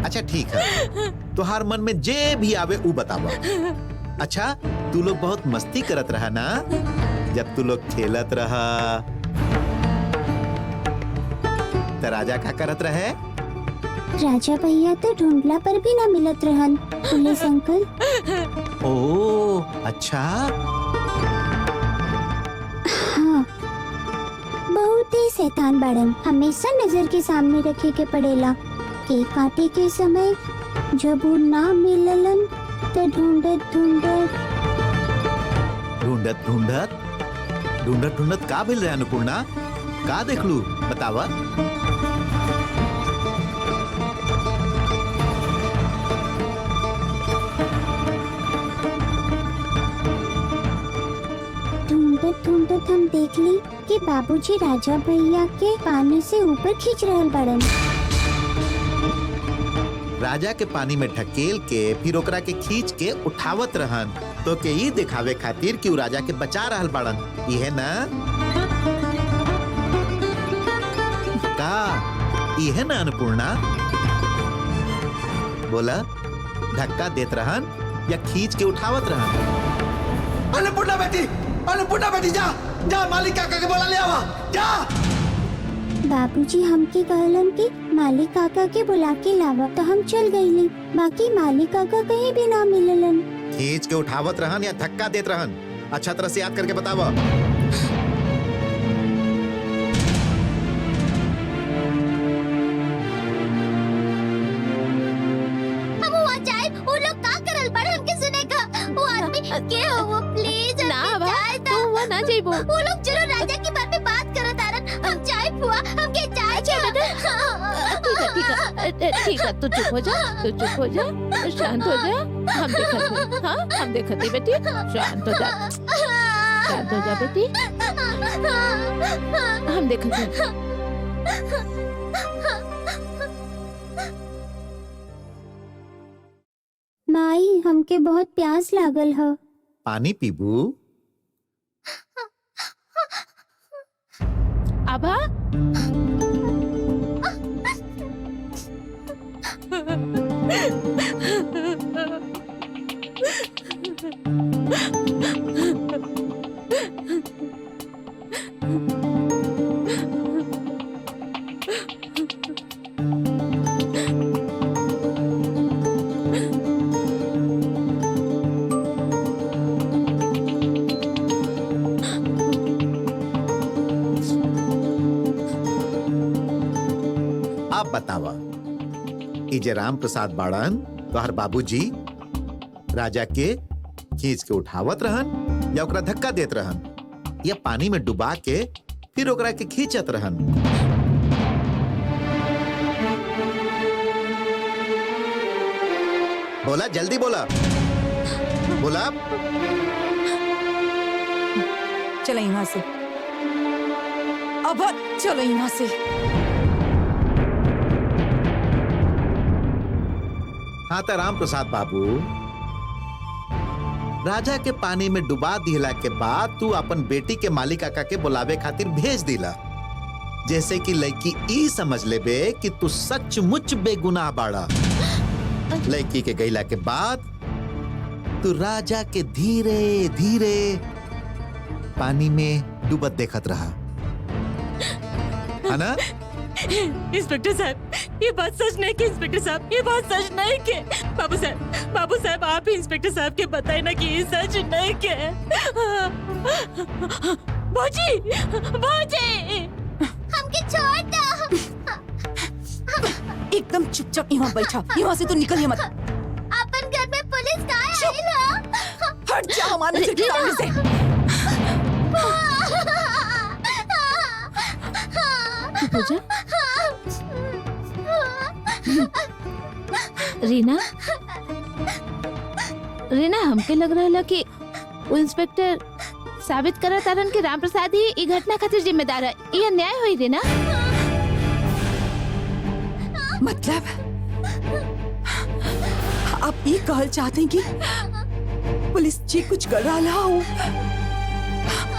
अच्छा ठीक है, तुहार मन में जे भी आवे ऊ बतावा। अच्छा तू लोग बहुत मस्ती करत रहा ना जब तू लोग खेलत रहा, तो राजा का करत रहे? राजा भैया तो ढूंढला पर भी ना मिलत रहन पुलिस अंकल। ओह अच्छा। हाँ, बहुत ही शैतान बाड़न, हमेशा नजर के सामने रखे के पड़ेला। केक काटे के समय जब वो ना मिललन तो ढूंढत ढूंढत का मिल रहा अन्नपूर्णा? का देख लू बतावा। ढूंढत हम देख ली कि बाबूजी राजा भैया के पानी से ऊपर खींच रहल बाड़न। राजा के पानी में ढकेल के फिर ओकरा के खींच के उठावत रहन, तो के ई दिखावे खातिर कि उ राजा के बचा रहल बाड़न, इहे ना? का इहे ना अन्नपूर्णा? बोला, धक्का देत रहन या खींच के उठावत रहन? अन्नपूर्णा बेटी जा जा, मालिक काका के बुला ले आवा जा। बाबूजी हमके कहलन कि मालिक काका के बुला के लावा, तो हम चल गईली। बाकी मालिक काका कहीं भी ना मिललन। खींच के उठावत रहन या धक्का देत रहन? अच्छा तरह से याद करके बतावा। हम वहाँ जाए, वो लोग का करल बाड़े हमके सुने का। वो आदमी के हो वो, प्लीज ना बा, तू वहाँ ना जाइबो। वो लोग चलो राजा के बारे में बात करत आरन। हम जाए बुआ, हमके जाए। ठीक है, तू चुप हो जा, शांत हो जा। हम देखते, हाँ हम देखते बेटी, शांत हो जा बेटी, हम देखते। माई हमके बहुत प्यास लागल है। पानी पीबू? आभा आप बतावा, इजे राम प्रसाद बाड़न तोहर बाबूजी राजा के खींच के उठावत रहन या ओकरा धक्का देत रहन या पानी में डुबा के फिर ओकरा के खींचत रहन? बोला, जल्दी बोला। चलो यहाँ से, अब चलो यहाँ से। हाँ तो राम प्रसाद बाबू, राजा के पानी में डुबा दिला के बाद तू अपन बेटी के मालिक काका के बुलावे खातिर भेज दिला, जैसे कि लड़की ई समझ लेबे कि तू सचमुच बेगुनाह बाड़ा। लड़की के गईला के बाद तू राजा के धीरे धीरे पानी में डूबत देखत रहा, है ना? इंस्पेक्टर साहब, ये बात सच नहीं कि इंस्पेक्टर साहब, ये बात सच नहीं कि बाबू साहब आप ही इंस्पेक्टर साहब के बताए ना कि ये सच नहीं के। भौजी हमके छोड़ दो। एकदम चुपचाप यहाँ बैठा, यहाँ से तो निकलिए मत। अपन घर में पुलिस का है। हट जा हमारे नजर के सामने से। पूजा, रीना हमके लग रहा कि वो इंस्पेक्टर साबित करा तारन कि राम प्रसाद ही ई घटना खातिर जिम्मेदार है। ये न्याय हुई रीना? मतलब आप ये कहल चाहते हैं कि पुलिस जी कुछ कर रहा हो,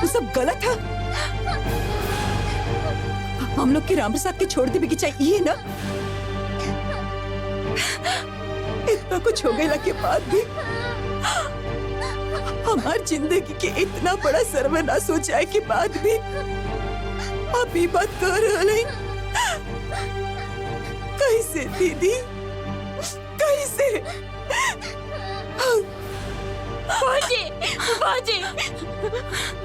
वो सब गलत है? हम लोग के राम प्रसाद के छोड़ दे भी चाहिए ना? इतना कुछ हो गया के बाद भी हमार जिंदगी के इतना बड़ा सर्वनाश हो जाए के बाद भी आप ये बात कर रहे हैं। कैसे दीदी, कैसे? बाजी, बाजी,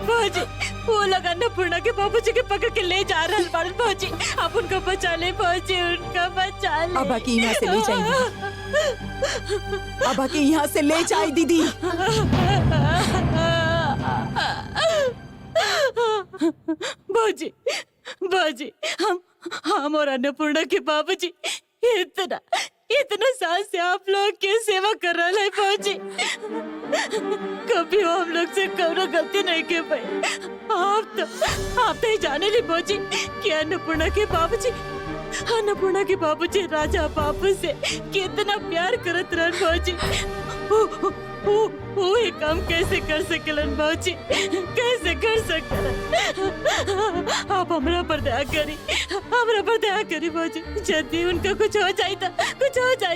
बाजी, वो लोग अन्नपूर्णा के बाबूजी के पकड़ के ले जा रहे हैं बाजी। आप उनको बचा ले बाजी, उनका बचा ले। अब आके यहाँ से ले जाइए, अब आके यहाँ से ले जाए दीदी। बाजी, बाजी, हम और अन्नपूर्णा के बाबूजी इतना साल से आप लोग की सेवा कर रहे हैं बाजी। कभी हम लोग से कौनो गलती नहीं के भाई। आप तो ही जाने ली बाजी कि अन्नपूर्णा के बाबूजी राजा बाबू से कितना प्यार करत रहन बाजी। वो ये काम कैसे कर सकलन बाजी, कैसे कर सकलन? आप हमरा पर दया करी बाजी। यदि उनका कुछ हो जाए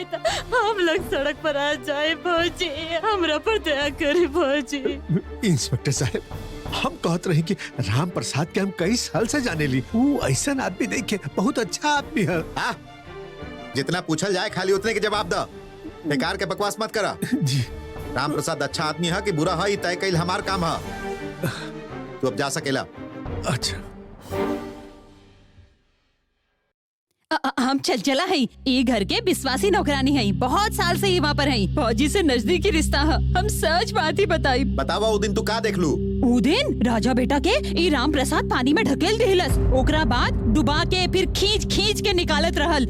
तो हम लोग सड़क पर आ जाए बाजी। हमरा पर दया करी बाजी। इंस्पेक्टर साहब, हम कहते रहे कि राम प्रसाद के हम कई साल से जाने ली। वो ऐसा आदमी नहीं के, बहुत अच्छा आदमी है। जितना पूछल जाए खाली उतने के जवाब दो। बेकार के बकवास मत करा। जी राम प्रसाद अच्छा आदमी है कि बुरा है, तय कईल हमार काम है। तू अब जा सकेला। अच्छा, हम चला है। ये घर के विश्वासी नौकरानी है, बहुत साल से ही वहाँ पर है। फौजी से नजदीकी रिश्ता है। हम सच बात ही बताई। बतावा वो दिन तू का देख लू? उ दिन राजा बेटा के ई राम प्रसाद पानी में ढकेल दिलस। ओकरा बाद डुबा के फिर खींच के निकालत रहल।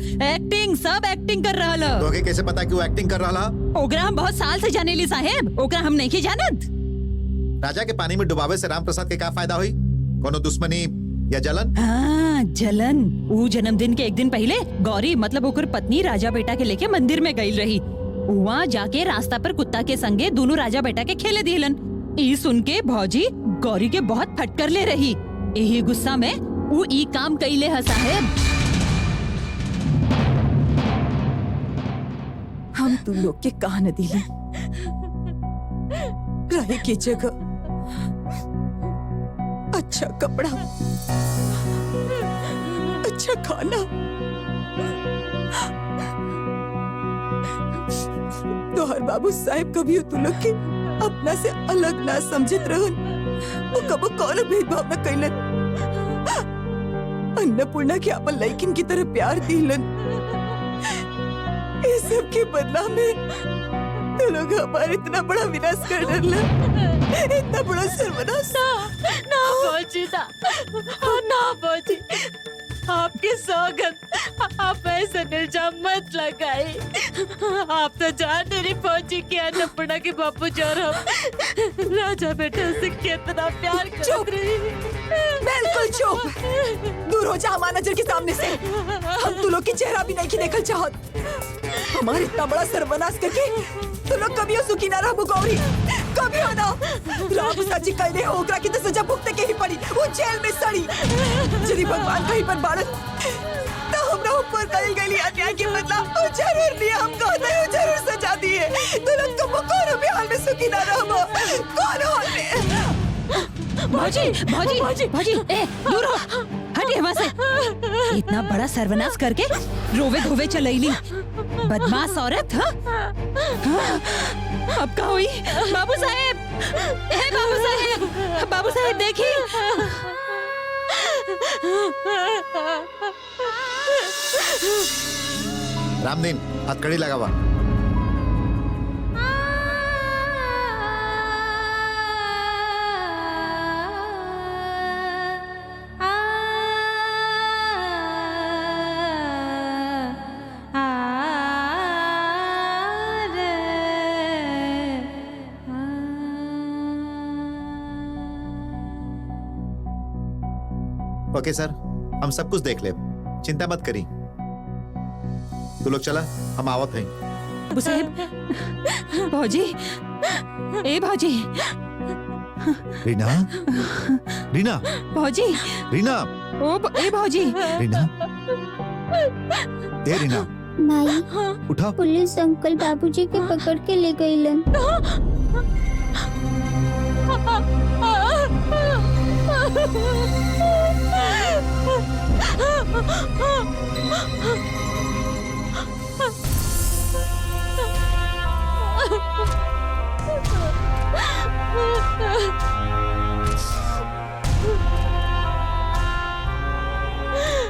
सब एक्टिंग कर रहल। तोके कैसे पता कि वो एक्टिंग कर रहा? ओकरा हम बहुत साल से जाने ली साहेब। ओकरा हम नहीं जानत। राजा के पानी में डुबावे से राम प्रसाद के क्या फायदा हुई? कोनो दुश्मनी या जलन? हाँ, जलन। वो जन्मदिन के एक दिन पहले गौरी मतलब ओकर पत्नी राजा बेटा के लेके मंदिर में गई रही। वहाँ जाके रास्ता पर कुत्ता के संगे दोनों राजा बेटा के खेले दिलन। ई सुन के भौजी गौरी के बहुत फटकर ले रही। यही गुस्सा में वो ई काम कइले है साहेब। हम तुम लोग के कहा न दिले रहे की जगह अच्छा कपड़ा, अच्छा खाना। तोहर बाबू साहब कभी तू लोग के अपना से अलग ना समझत रहन। वो कबो कौनो भेदभाव न कैलन। अन्नपूर्णा के अपन लड़किन की तरह प्यार दिलन। इस सब के बदला में तो लोग हमारा इतना बड़ा विनाश कर डाला, इतना बड़ा सर्वनाश। ना बाजी, ना बाजी, आपके सौगंध, आप ऐसा इल्जाम मत लगाए। आप तो जान रही फौजी की अन्नपूर्णा के बापू और हम राजा बेटा से कितना प्यार कर रही। बिल्कुल चुप, दूर हो जा हमारा नजर के सामने से। हम तू लोग की चेहरा भी नहीं देखल चाहत। हमारे इतना बड़ा सर्वनाश करके तू लोग कभी सुखी ना रह गौरी, कभी हो ना। राम सच्ची कहले हो ओकरा की तो सजा भुगते के ही पड़ी। वो जेल में सड़ी। यदि भगवान कहीं पर बाड़न तो हमरा ऊपर कल गली अन्याय के बदला वो जरूर दिए। हम कहते हैं जरूर सजा दिए। तू लोग तो कौन भी हाल में सुखी ना रह, कौन हाल में। भौजी, ए दूर हो, हटिए वहाँ से। इतना बड़ा सर्वनाश करके रोवे धोवे चलैली बदमाश औरत। हाँ? अब का हुई? बाबू साहेब, बाबू साहेब देखिए। रामदीन हथकड़ी लगावा। ओके सर, हम सब कुछ देख ले, चिंता मत करी। तू लोग चला, हम आवत हैं। बाबू साहेब, भौजी, ए भौजी, रीना, रीना, भौजी, रीना, ए भौजी। रीना, ए रीना, माई उठा। पुलिस अंकल बाबूजी के पकड़ के ले गईलन।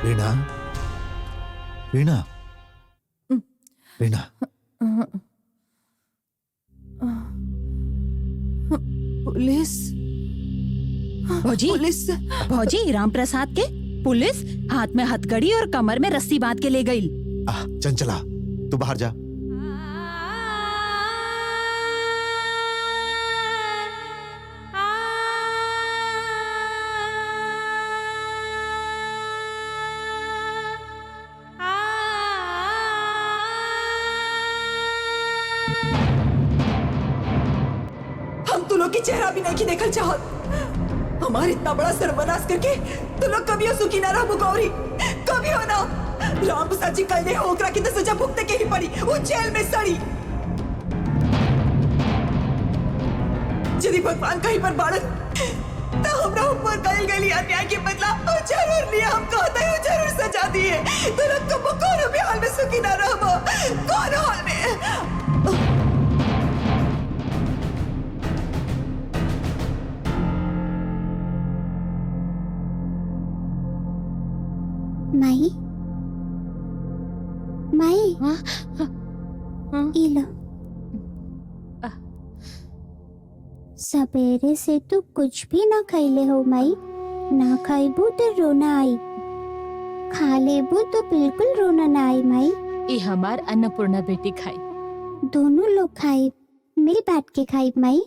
वीणा, वीणा, वीणा, पुलिस भौजी पुलिस भौजी राम प्रसाद के पुलिस हाथ में हथकड़ी और कमर में रस्सी बांध के ले गई। चंचला तू बाहर जा। हम तू लोग की चेहरा भी नहीं देखल चाहत। हमारे इतना बड़ा सर्वनाश करके तू लोग कभी सुखी ना रह गौरी, कभी हो ना। राम प्रसाद जी कल हो ओकरा की तो सजा भुगते के ही पड़ी, वो जेल में सड़ी। यदि भगवान कहीं पर बाड़न तो हमरा ऊपर कल गई अन्याय के बदला वो जरूर लिया। हम कहते हैं जरूर सजा दिए। तू लोग कब कौन भी हाल में सुखी ना रह, कौन हाल में। माई माई इलो सवेरे से तू कुछ भी ना खैले हो माई। ना खाइबू तो रोना आई, खा लेबू तो बिल्कुल रोना ना आई माई। ये हमार अन्नपूर्णा बेटी खाई। दोनों लोग खाए, मिल बैठ के खाए माई।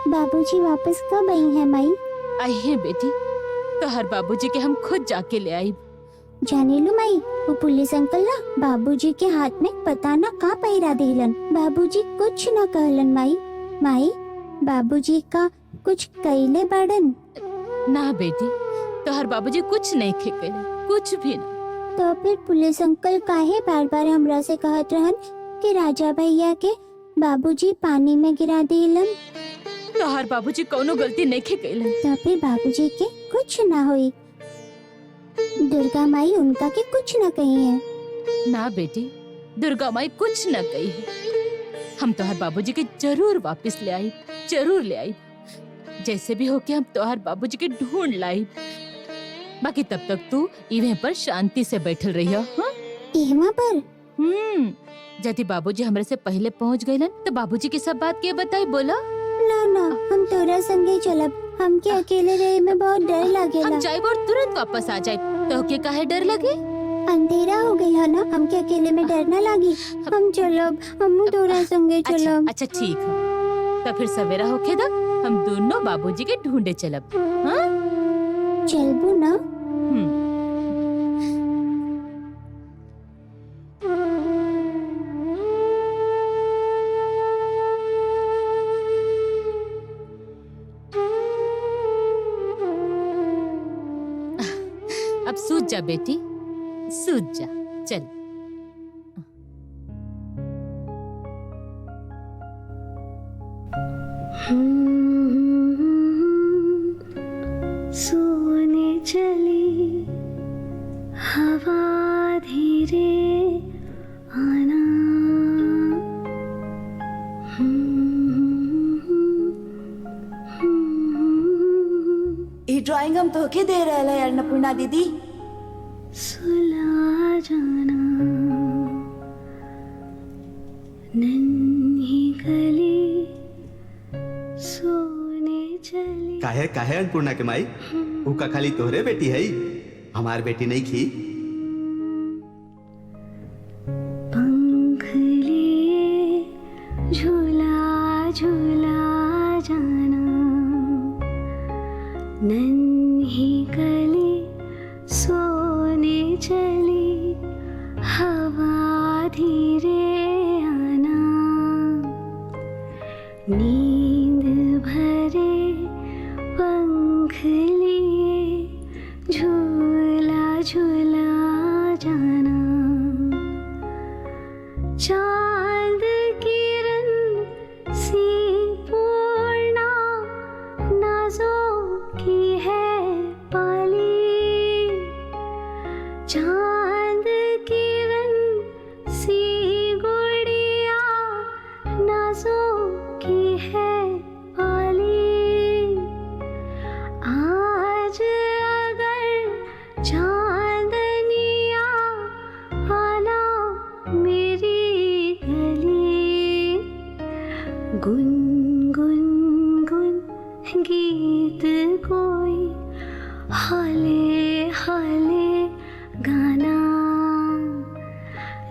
बाबूजी वापस कब आई है माई? आई है बेटी, तो हर बाबूजी के हम खुद जाके ले आई। जाने लो माई, वो पुलिस अंकल ना बाबूजी के हाथ में पता ना का पहिरा देलन। बाबूजी कुछ ना कहलन माई। माई बाबूजी का कुछ कैले बाड़न? ना बेटी, तो हर बाबूजी कुछ नहीं खेले, कुछ भी ना। तो फिर पुलिस अंकल काहे बार बार हमरा से कहत रहन कि राजा भैया के बाबूजी पानी में गिरा देलन? तो हर बाबूजी कोनो गलती नहीं खेले। तो फिर बाबूजी के कुछ ना हुई। दुर्गा माई उनका के कुछ न कही है। ना बेटी, दुर्गा माई कुछ न कही है। हम तोहर बाबूजी के जरूर वापस ले आई, जरूर ले आई। जैसे भी होके हम तोहर बाबूजी के ढूंढ लाई। बाकी तब तक तू इवें पर शांति से बैठल रही हो। हाँ? इहवा पर यदि बाबूजी हमरे से पहले पहुंच गए तो बाबूजी की सब बात के बताई बोला। ना ना, हम तोरा संगे चलब। हमके अकेले रहे में बहुत डर लगेला। हम जाए और तुरंत वापस आ जाए। तो के काहे डर लगे? अंधेरा हो गई है ना, हमके अकेले में डर ना लगी। हम चलब, हम तोरा संगे चलब। अच्छा ठीक है, तो फिर सवेरा होके दा हम दोनों बाबूजी के ढूंढे चलब। हाँ? चलबू ना? अब सूझ जा बेटी, सूझ जा। चल सोने चली हवा धीरे आना। ये ड्राइंग हम तो के दे रहे हैं अन्नपूर्णा दीदी। सुला जाना नन्ही गली सोने चली। काहे काहे अन्नपूर्णा के माई, ऊ का खाली तोहरे बेटी है, हमार बेटी नहीं खी। पंख लिए झूला झूला जाना नन्ही गली सोने चली हवा धीरे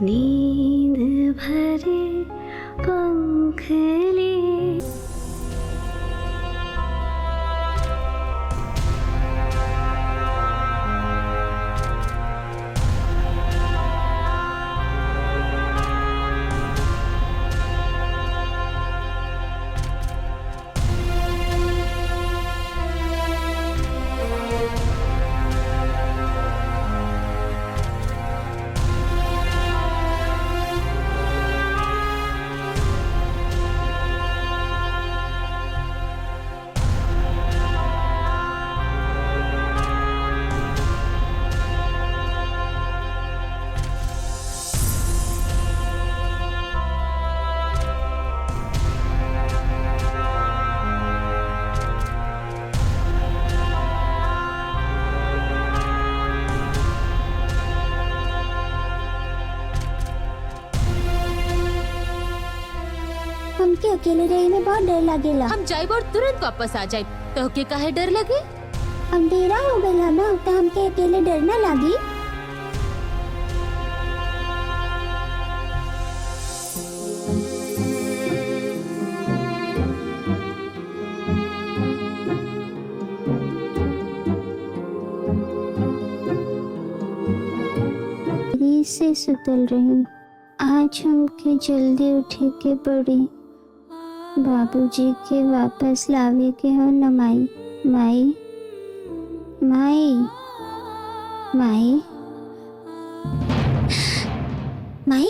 नींद भरे पंख ले। हमके अकेले रहे में बहुत डर लगेला। हम जाइब और तुरंत वापस आ जाइब। तो के काहे डर लगे? अंधेरा हो गया ना, तो हमके अकेले डर ना लगी। देरी से सुतल रही, आज हमके जल्दी उठे के पड़ी। बाबूजी के वापस लावे के हो न माई। माई माई माई माई।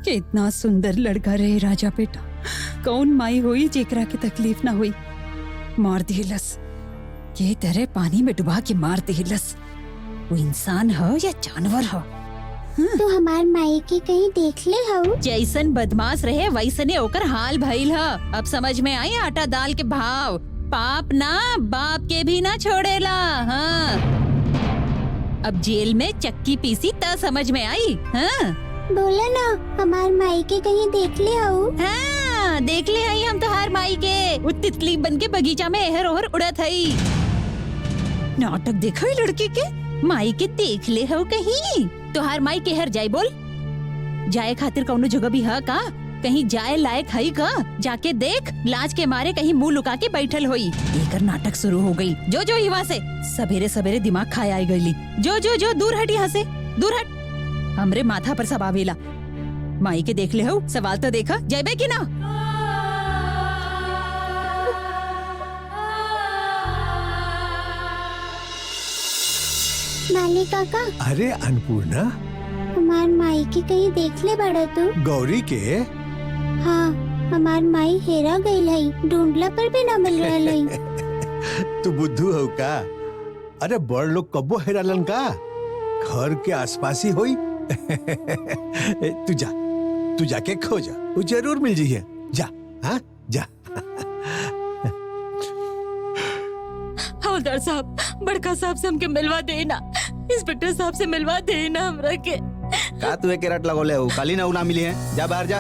कितना सुंदर लड़का रहे राजा बेटा। कौन माई हुई जेकरा के तकलीफ ना हुई। मार दिलस ये तरह पानी में डुबा के मार दिलस। वो इंसान हो या जानवर हो। तो हमार माई के कहीं देख ले हो। जैसन बदमाश रहे वैसने ओकर हाल भइल ह। अब समझ में आई आटा दाल के भाव। पाप ना बाप के भी ना छोड़ेला। हाँ अब जेल में चक्की पीसी त समझ में आई। हाँ बोला ना हमार माई के कहीं देख ले हो। हाँ देख ले आई हम तो हर माई के। वो तितली बन के बगीचा में एहर ओहर उड़त हई। नाटक देखो ही लड़की के। माई के देख ले हो कहीं। तो हर माई के हर जाए बोल। जाए खातिर कौनो जगह भी है का? कहीं जाए लायक है का? जाके देख। लाज के मारे कहीं मुंह लुका के बैठल होई। एकर नाटक शुरू हो गई। जो जो यहाँ से सवेरे सवेरे दिमाग खाए आई गईली। जो जो जो दूर हट यहाँ से, दूर हट। हमरे माथा पर सब आवेला। माई के देख ले हो। सवाल तो देखा जाबे की ना। माली काका। अरे अन्नपूर्णा, हमार माई के कहीं देख ले बड़ा तू। गौरी के? हाँ हमार माई हेरा गई है। ढूंढला पर भी ना मिल रहा है। तू बुद्धू हो का? अरे बड़ लोग कब्बो हेरालन का? घर के आसपास ही होई। तू जाके खोजा, वो जरूर मिल जाइए। जा हाँ जा। हवलदार साहब, बड़का साहब से हमके मिलवा देना। इंस्पेक्टर साहब से मिलवा देना हमरा के। का तू एक रट लगोले हो? काली ना मिली है। जा बाहर जा।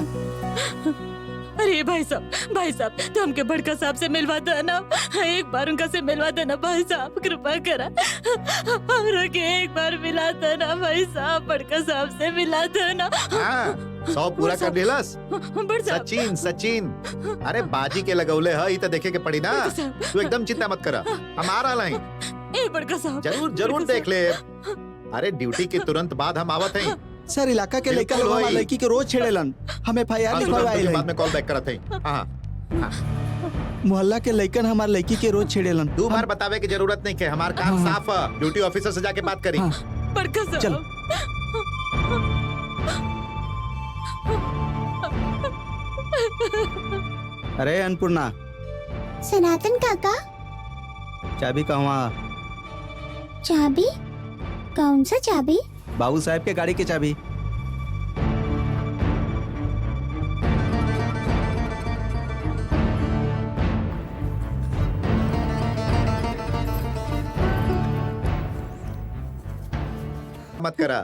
अरे भाई साहब तो हमके बड़का साहब से मिलवा देना, एक बार उनका से मिलवा देना भाई साहब, कृपा करा हमरा के एक बार मिला देना भाई साहब, बड़का साहब से मिला देना। हाँ, 100 पूरा कर दिलस। बड़ साहब सचिन अरे बाजी के लगौले है, तो देखे के पड़ी ना। तू एकदम चिंता मत करा, हम आ रहा हैं। ए बड़का साहब जरूर देख ले। अरे ड्यूटी के तुरंत बाद हम आवत हैं। सर इलाका के लड़का लोग हमार लड़की के रोज छेड़ेलन, हमें FIR लिखवाई बाद में कॉल बैक करत हैं। हाँ, मोहल्ला के लड़कन हमार लड़की के रोज छेड़ेलन। 2 बार बतावे की जरूरत नहीं है, हमार काम साफ है। ड्यूटी ऑफिसर से जाके बात करी। बड़का साहब चल। अरे अन्नपूर्णा, सनातन काका, चाबी कहवा? चाबी? कौन सा चाबी? बाबू साहब के गाड़ी की चाबी। मत करा।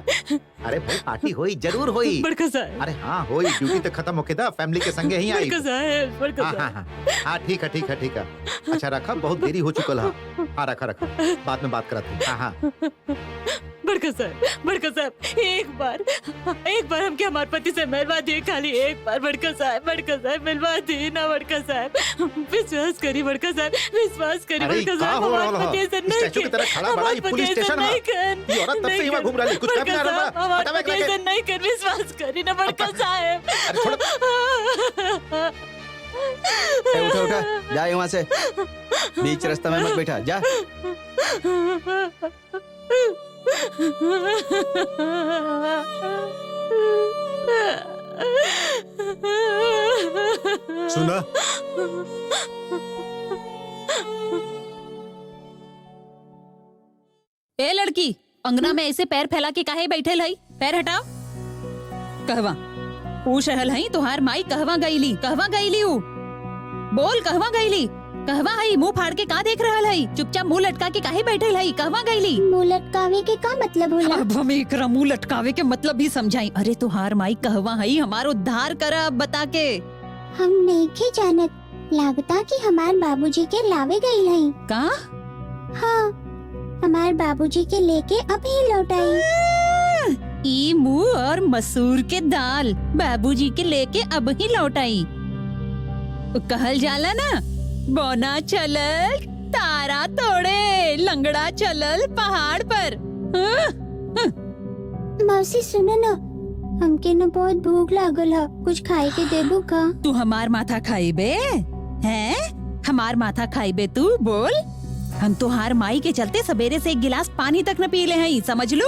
अरे भाई पार्टी होई, जरूर होई। बड़का साहब अरे हाँ होई, ड्यूटी तो खत्म होके दा, फैमिली के संगे ही आई। बड़का साहब बड़का हाँ हाँ साहब हाँ, ठीक है। अच्छा रखा, बहुत देरी हो चुकल है। हाँ रखा, बाद में बात करते हैं। हाँ बड़का साहब एक बार हमके हमार पति से मिलवा दिए, खाली एक बार। बड़का साहब मिलवा दिए ना बड़का साहब, विश्वास करी बड़का साहब, विश्वास करी अरे बड़का का साहब। हो हमार रहा पति ऐसा नहीं स्टैचू की तरह खड़ा बड़ा, ये पुलिस स्टेशन है। ये औरत तब से ही वहाँ घूम रही, कुछ कम ना रहा। हमार बतावे पति के ऐसा नहीं कर, विश्वास करी ना बड़का साहब। अरे छोड़। उठा जा यहाँ से, बीच रास्ता में मत बैठा, जा। सुना, ए लड़की, अंगना में ऐसे पैर फैला के काहे बैठे हई? पैर हटाओ। कहवा पूछ रहल हई, तुहार माई कहवा गईली? ऊ बोल, कहवा गईली? कहवा हई? मुंह फाड़ के का देख रहल हई? चुपचाप मुंह लटका के काहे बैठल हई? कहवा गईली? मुंह लटकावे के का मतलब होला? अब हम एकरा मुंह लटकावे के मतलब भी समझाई। अरे तुहार माई कहवा हई? हमार उद्धार करा अब बता के। हम नहीं के जानत, लागता कि हमार बाबूजी के लावे गई हई। का? हाँ, हमार बाबूजी के लेके अभी लौट आई। ई मुंह और मसूर के दाल बाबूजी के लेके अब ही लौट आई। कहल जाला ना, बोना चलल तारा तोड़े, लंगड़ा चलल पहाड़ पर। मौसी सुनो न, हमके न बहुत भूख लागल है, कुछ खाए के देबू का? तू हमार माथा खाइबे? हैं? हमार माथा खाइबे तू? बोल। हम तुहार माई के चलते सवेरे से 1 गिलास पानी तक न पी ले हई, समझ लू?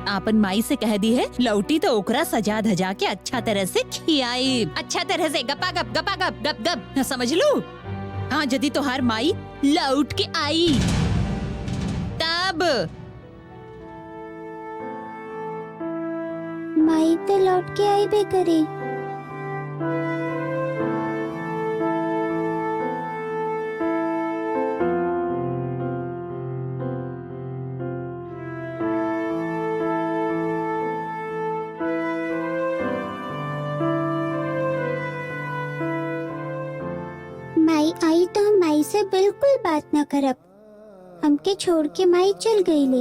आपन माई से कह दी है, लौटी तो ओकरा सजा धजा के अच्छा तरह से खियाई, अच्छा तरह से गप गप, समझ लू? हाँ, यदि तुहार माई लौट के आई तब। माई तो लौट के आई बे करे। माई आई तो हम माई से बिल्कुल बात न करब। हमके छोड़ के माई चल गई ले,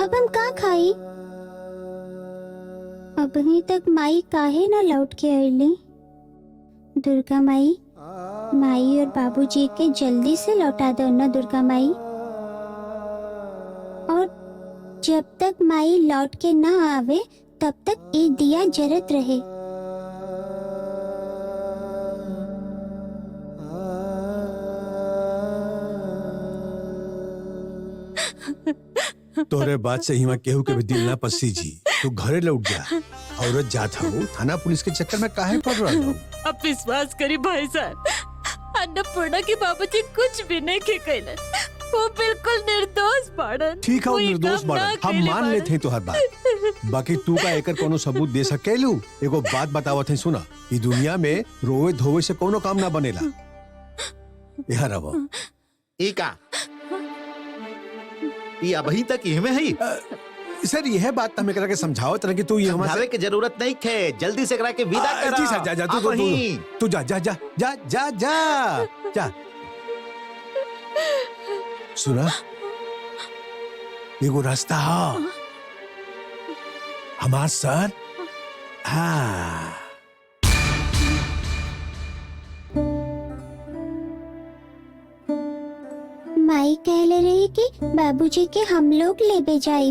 अब हम का खाई? अभी तक माई काहे न लौट के आईली? दुर्गा माई, माई और बाबूजी के जल्दी से लौटा दो ना दुर्गा माई। और जब तक माई लौट के न आवे तब तक ये दिया जरत रहे। तोरे बात से हिमा केहू के भी दिल ना पसी जी। तू घरे लौट जा, औरत जात हूँ, थाना पुलिस के चक्कर में काहे पड़ रहा हूँ? अब विश्वास करी भाई साहब, अन्नपूर्णा के बाबूजी कुछ भी नहीं के कैलन, वो बिल्कुल निर्दोष बाड़न। ठीक है, वो कोई निर्दोष काम ना बाड़न, हम कैले मान बाड़न। लेते हैं तुहार बात। बाकी तू का एकर कोनो सबूत दे सकेलू? एगो बात बतावत है, सुना। ई दुनिया में रोवे धोवे से कोनो काम ना बनेला। यहाँ रहो। ई का? ई अभी तक इहमे हई? सर यह बात हमें करा के समझाओ तरह कि तू ये हमारे समझावे की जरूरत नहीं थे, जल्दी से करा के विदा करा। जी सर, जा जा तू अब वहीं। तू जा जा जा जा जा जा जा। सुना, एगो रास्ता है हमार सर। हाँ माई कहले रही कि बाबूजी के हम लोग लेबे जाई,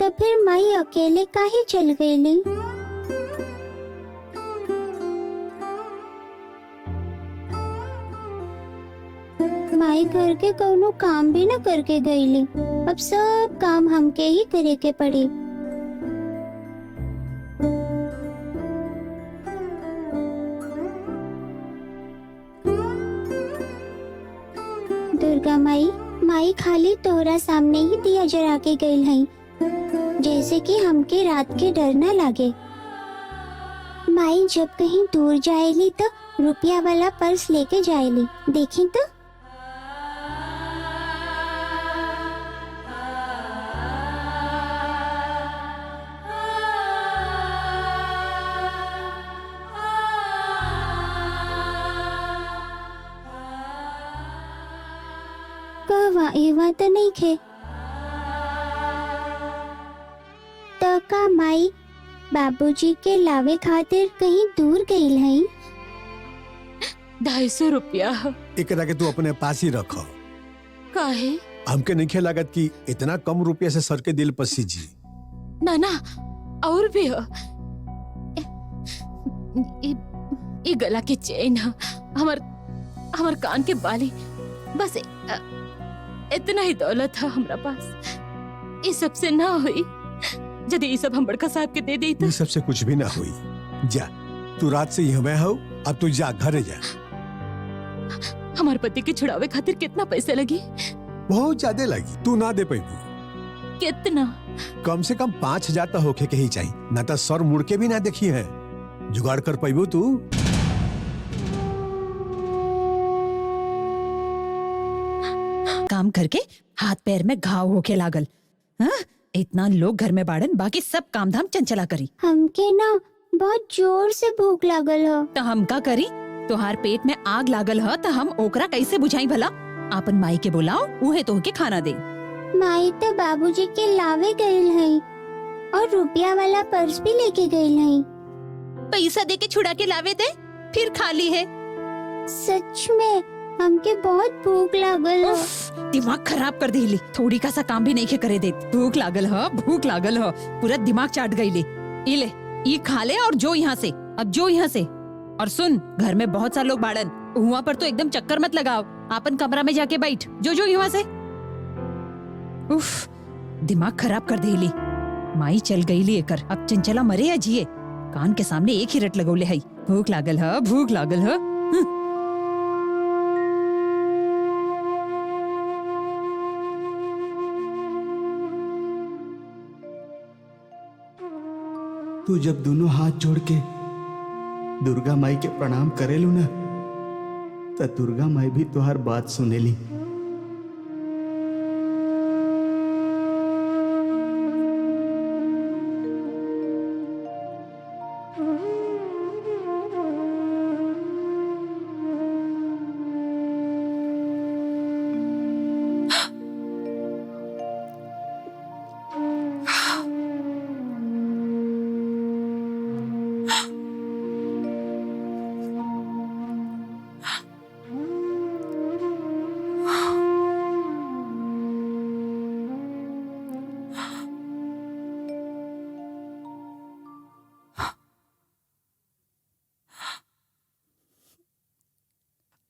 तो फिर माई अकेले काहे चल गईली? माई घर के कोनो काम भी न करके गईली, अब सब काम हमके ही करे के पड़ी। दुर्गा माई, माई खाली तोहरा सामने ही दिया जरा के गई है, जैसे कि हमके रात के डर न लागे। माई जब कहीं दूर जाएली तो रुपया वाला पर्स लेके जाएली, देखी तो। कहवा एवा तो नहीं खे। तो का माई बाबूजी के लावे खातिर कहीं दूर गई है? 250 रुपया। एकरा के तू अपने पास ही रखो। काहे? हमके नहीं लागत कि इतना कम रुपया से सर के दिल पसी जी। ना ना, और भी हो। ये गला की चेन है, हमार कान के बाली, बस इतना ही दौलत है हमरा पास। ये सबसे ना हुई, यदि ये सब हम बड़का साहब के दे दी तो। ये सबसे कुछ भी ना हुई। जा, तू रात से यहाँ हो, अब तू जा घरे जा। हमारे पति के छुड़ावे खातिर कितना पैसे लगी? बहुत ज्यादा लगी, तू ना दे पाई। कितना? कम से कम 5,000 तो होके के ही चाहिए, ना तो सर मुड़ के भी ना देखी है। जुगाड़ कर पाइबो तू? काम करके हाथ पैर में घाव होके लागल। हाँ? इतना लोग घर में बाड़न, बाकी सब काम धाम चंचला करी। हमके ना बहुत जोर से भूख लागल है। तो हम का करी? तोहार पेट में आग लागल है तो हम ओकरा कैसे बुझाई भला? आपन माई के बुलाओ, उहे तो के खाना दे। माई तो बाबूजी के लावे गई है और रुपया वाला पर्स भी लेके गई है। पैसा दे के छुड़ा के लावे दे, फिर खाली है। सच में हमके बहुत भूख लागल है। दिमाग खराब कर देली, थोड़ी का सा काम भी नहीं के करे दे। भूख लागल है, भूख लागल है, पूरा दिमाग चाट गईले। ले, ये खा ले और जो यहाँ से, अब जो यहाँ से। और सुन, घर में बहुत सारे लोग बाड़न, हुआ पर तो एकदम चक्कर मत लगाओ, आपन कमरा में जाके बैठ, जो यहाँ से। उफ, दिमाग खराब कर देली। माई चल गईली एकर, अब चंचला मरे या जिए, कान के सामने एक ही रट लगौले है। भूख लागल है, भूख लागल है। तू जब दोनों हाथ जोड़ के दुर्गा माई के प्रणाम करेलू ना, तो दुर्गा माई भी तुहार बात सुनेली।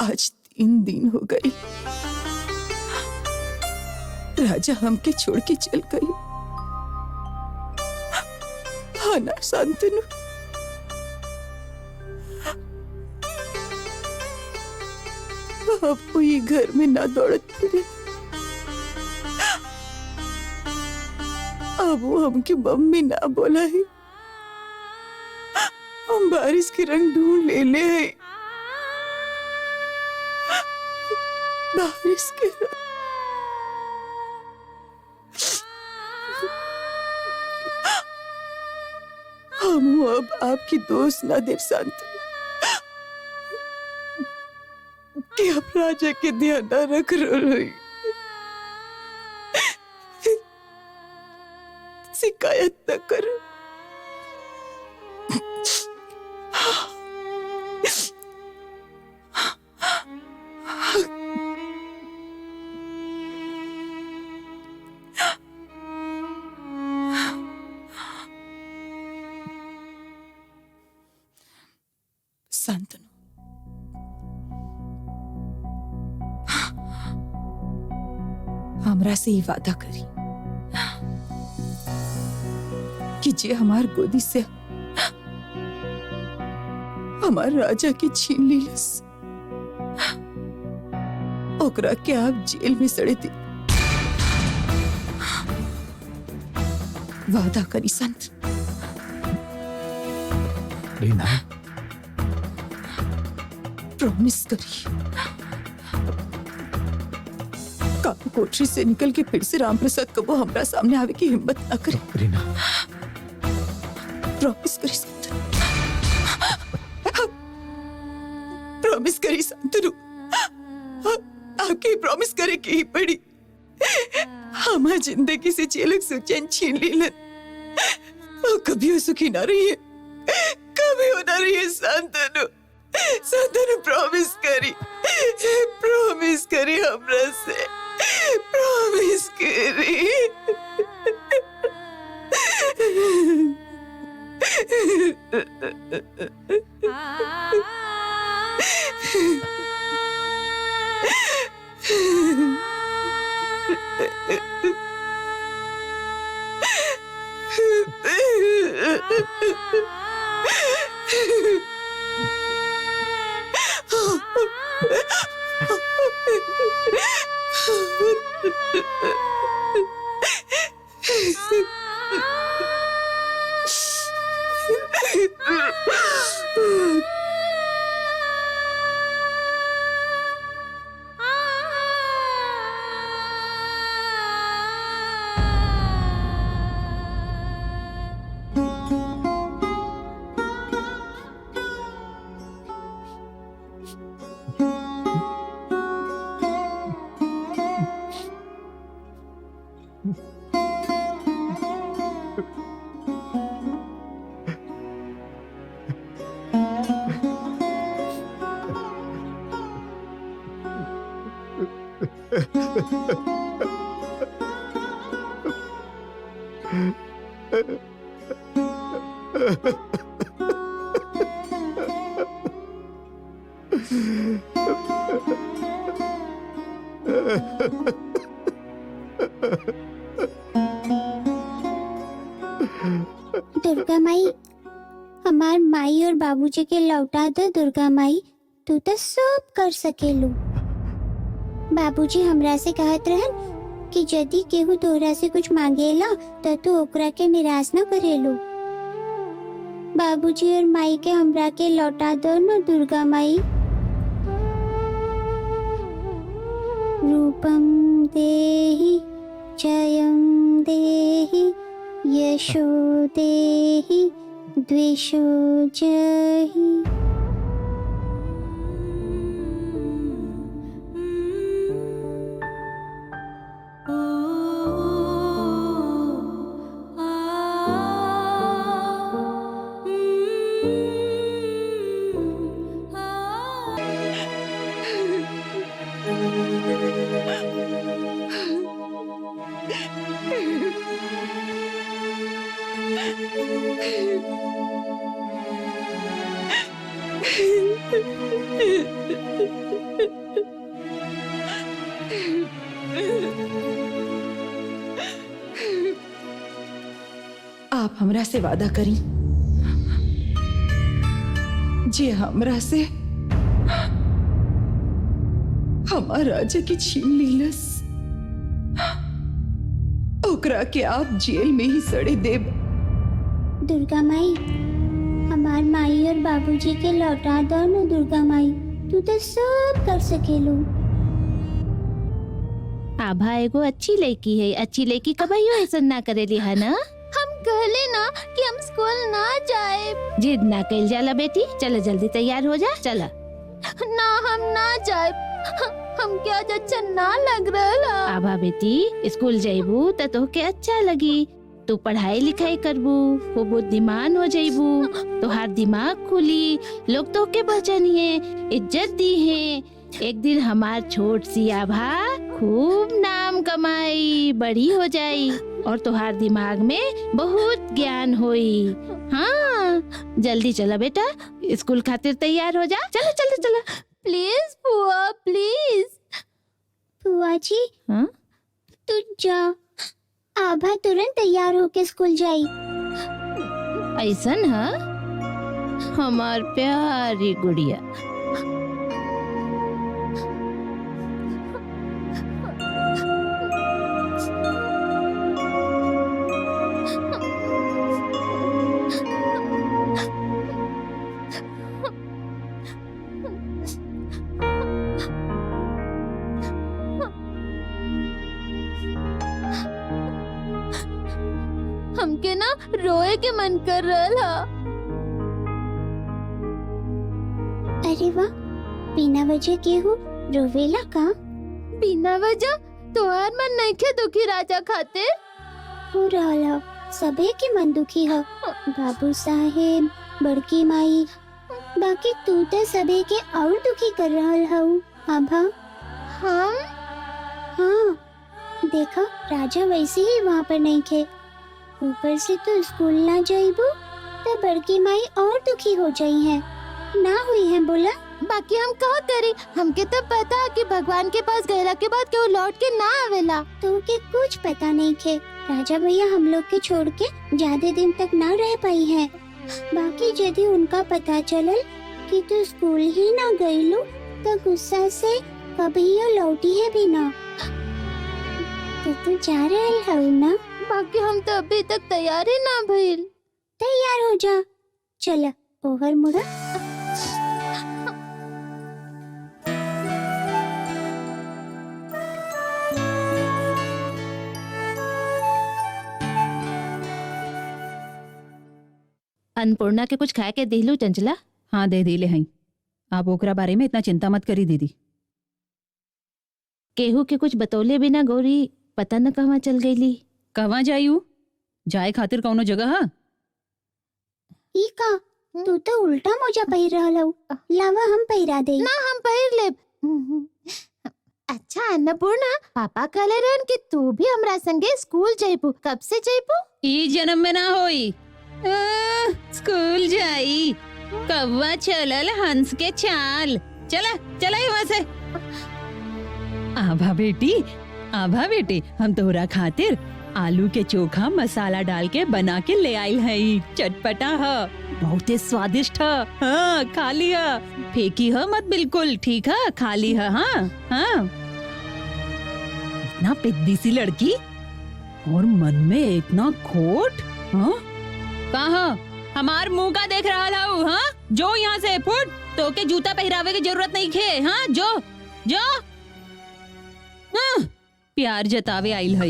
आज 3 दिन हो गई, राजा हमके छोड़ के चल गई। हाँ ना शांतनु, अब कोई घर में ना दौड़त फिरे। अब वो हमकी मम्मी ना बोला है, हम बारिश के रंग ढूंढ ले हैं। बारिश के हम अब आपकी दोस्त ना देव शांत कि आप राजा के ध्यान न रख रही शिकायत न करो। शांतनु, हमरा से ही वादा करी कि जे हमार गोदी से हमार राजा के छीन लीलस ओकरा के आप जेल में सड़े दे। वादा करी संत। रीना, प्रॉमिस करी। काबू कोठरी से निकल के फिर से राम प्रसाद कबो हमरा सामने आवे की हिम्मत न करे। रीना, प्रॉमिस करी शांतनु, प्रॉमिस करी शांतनु, आपकी प्रॉमिस करे की ही पड़ी। हमारी जिंदगी से जेलक सुचैन छीन लीलन, और कभी वो सुखी ना रही है, कभी हो ना रही है। शांतनु, शांतनु प्रॉमिस करी हमरा से, प्रॉमिस करी। दुर्गा माई, हमार माई और बाबूजी के लौटा दो। दुर्गा माई, तू तो सब कर सकेलू। बाबूजी हमरा से कहत रहन कि यदि केहू तोहरा से कुछ मांगेला तो तू ओकरा के निराश न करेलू। बाबूजी और माई के हमरा के लौटा दो न दुर्गा माई। रूपम देहि जयम देहि यशो देहि द्वेषो जहि। आप हमरा से वादा करी जे हमरा से हमार राजा की छीन लीलस ओकरा के आप जेल में ही सड़े देब। दुर्गा माई, हमार माई और बाबूजी के लौटा दो न दुर्गा माई। तू तो सब कर सकेलू। आभा एगो अच्छी लड़की है, अच्छी लड़की कभी ऐसा ना करेली है ना। हम कहले ना कि हम स्कूल ना जाए। जिद ना कइल जाला बेटी, चल जल्दी तैयार हो जा, चल। ना हम ना जाए, हम क्या अच्छा ना लग रहा। आभा बेटी, स्कूल जाइबू त तोहके अच्छा लगी, तू पढ़ाई लिखाई करबू, वो बुद्धिमान हो जाइबू, तोहार दिमाग खुली, लोग तोहके पहचानिए, इज्जत दी है। एक दिन हमार छोट सी आभा खूब नाम कमाई, बड़ी हो जाई और तोहार दिमाग में बहुत ज्ञान होई। हाँ, जल्दी चला बेटा, स्कूल खातिर तैयार हो जा, चलो चलो चलो। प्लीज बुआ, प्लीज। बुआ जी, हाँ? तू जा, आभा तुरंत तैयार होके स्कूल जाई। ऐसन है हमार प्यारी गुड़िया। हमके ना रोए के मन कर रहा। अरे वाह, बिना वजह केहू रोवेला का? बिना वजह तोहार मन नहीं के दुखी राजा खातिर? हो रहा सबे के मन दुखी है, बाबू साहेब, बड़की माई, बाकी तू तो सबे के और दुखी कर रहा हूँ। आभा, हम? हाँ, देखा राजा वैसे ही वहाँ पर नहीं थे, ऊपर से तो स्कूल ना जाइबू तो बड़की माई और दुखी हो जाई है। ना हुई है बोला। बाकी हम कहा करी, हमके तो पता कि भगवान के पास गैला के बाद क्यों लौट के ना आवेला। तो के कुछ पता नहीं थे, राजा भैया हम लोग के छोड़ के ज्यादा दिन तक ना रह पाई है। बाकी यदि उनका पता चलल कि तू स्कूल ही ना गईलू तो गुस्सा से कभी लौटी है भी ना। तो तू जा रहल हऊ ना? बाकी हम तो अभी तक तैयार ही ना भइल। तैयार हो जा, चला ओहर मुड़ा। अन्नपूर्णा के कुछ खाए के दिलू चंचला? हाँ दे दिले हई। आप ओकरा बारे में इतना चिंता मत करी दीदी। केहू के कुछ बतौले बिना गौरी पता न कहवा चल गईली। कहवा जायू? जाए खातिर कौनो जगह है? ई का तू तो उल्टा मोजा पहिर रहल हऊ। लावा हम पहिरा दे। ना हम पहिर लेब। अच्छा अन्नपूर्णा, पापा कहले रहन कि तू भी हमरा संगे स्कूल जाइबू। कब से जाइबू? ई जन्म में ना होई। स्कूल जाई, कौवा चलल हंस के चाल। चला चला वहाँ से। आभा बेटी, आभा बेटी, हम तोहरा खातिर आलू के चोखा मसाला डाल के बना के ले आइल हई। चटपटा है, बहुत स्वादिष्ट है। हाँ, खा लिया, फेंकी है मत बिल्कुल, ठीक है? खा ली है। हाँ हाँ। इतना पिद्दी सी लड़की और मन में इतना खोट। हाँ, कहा हमार मुंह का देख रहा हूँ? हाँ, जो यहाँ से फुट, तो के जूता पहरावे की जरूरत नहीं खे। हाँ, जो जो प्यार जतावे आइल है।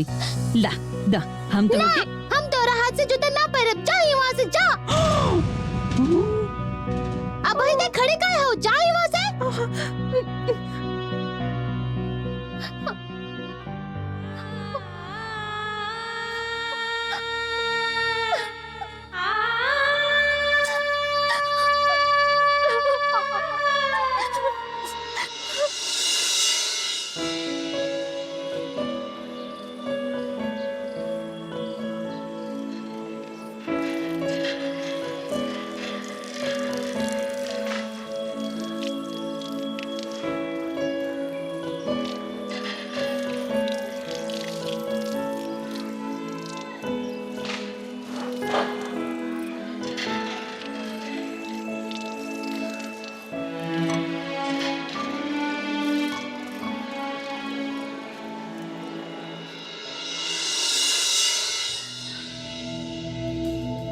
ला दा, हम तो हम तोरा हाथ से जूता ना पहरब। जा वहाँ से, जा। अब वहीं तक खड़े काहे हो? जा वहाँ से।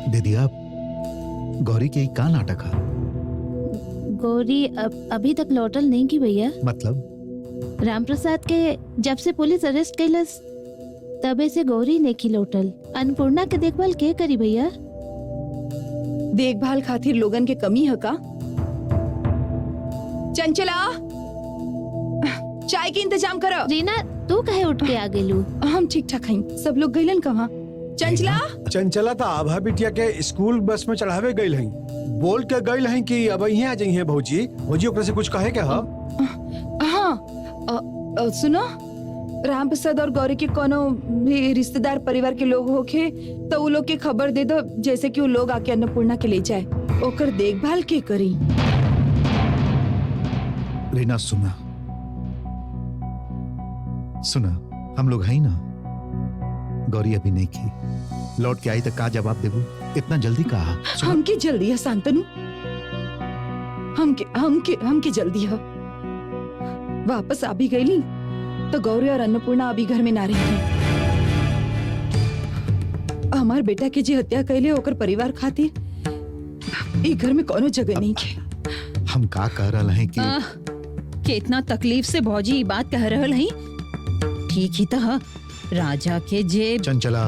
दीदी, आप गौरी के का नाटक है? गौरी अभी तक लौटल नहीं की भैया। मतलब राम प्रसाद के जब से पुलिस अरेस्ट कैलस तबे से गौरी ने खिलौटल। अन्नपूर्णा के देखभाल के करी भैया? देखभाल खातिर लोगन के कमी है का? चंचला, चाय के इंतजाम करो। रीना तू कहे उठ के आ गेलू? हम ठीक ठाक हई, सब लोग गइलन कहाँ? चंचला, चंचला था आभा बिटिया के स्कूल बस में चढ़ावे गई हैं, बोल के गई हैं कि अब यहाँ आ जाई हैं भौजी। भौजी ओकरा से कुछ कहे क्या? हाँ सुनो, राम प्रसाद और गौरी के कोनो भी रिश्तेदार परिवार के लोग होखे तो वो लोग के खबर दे दो, जैसे कि वो लोग आके अन्नपूर्णा के ले जाए। ओकर देखभाल के करी। रीना सुना सुना, हम लोग हैं ना। गौरी अभी नहीं की, लौट के आई तो का जवाब देबू? इतना जल्दी कहा? हमके जल्दी है शांतनु, हमके जल्दी है। वापस आ भी गईली तो गौरी और अन्नपूर्णा अभी घर में ना रही है। हमार बेटा के जे हत्या कैले ओकर परिवार खातिर ई घर में कोनो जगह नहीं है। हम का कह रहे हैं कि कितना तकलीफ से भौजी बात कह रहल हई। ठीक ही तो राजा के जे चंचला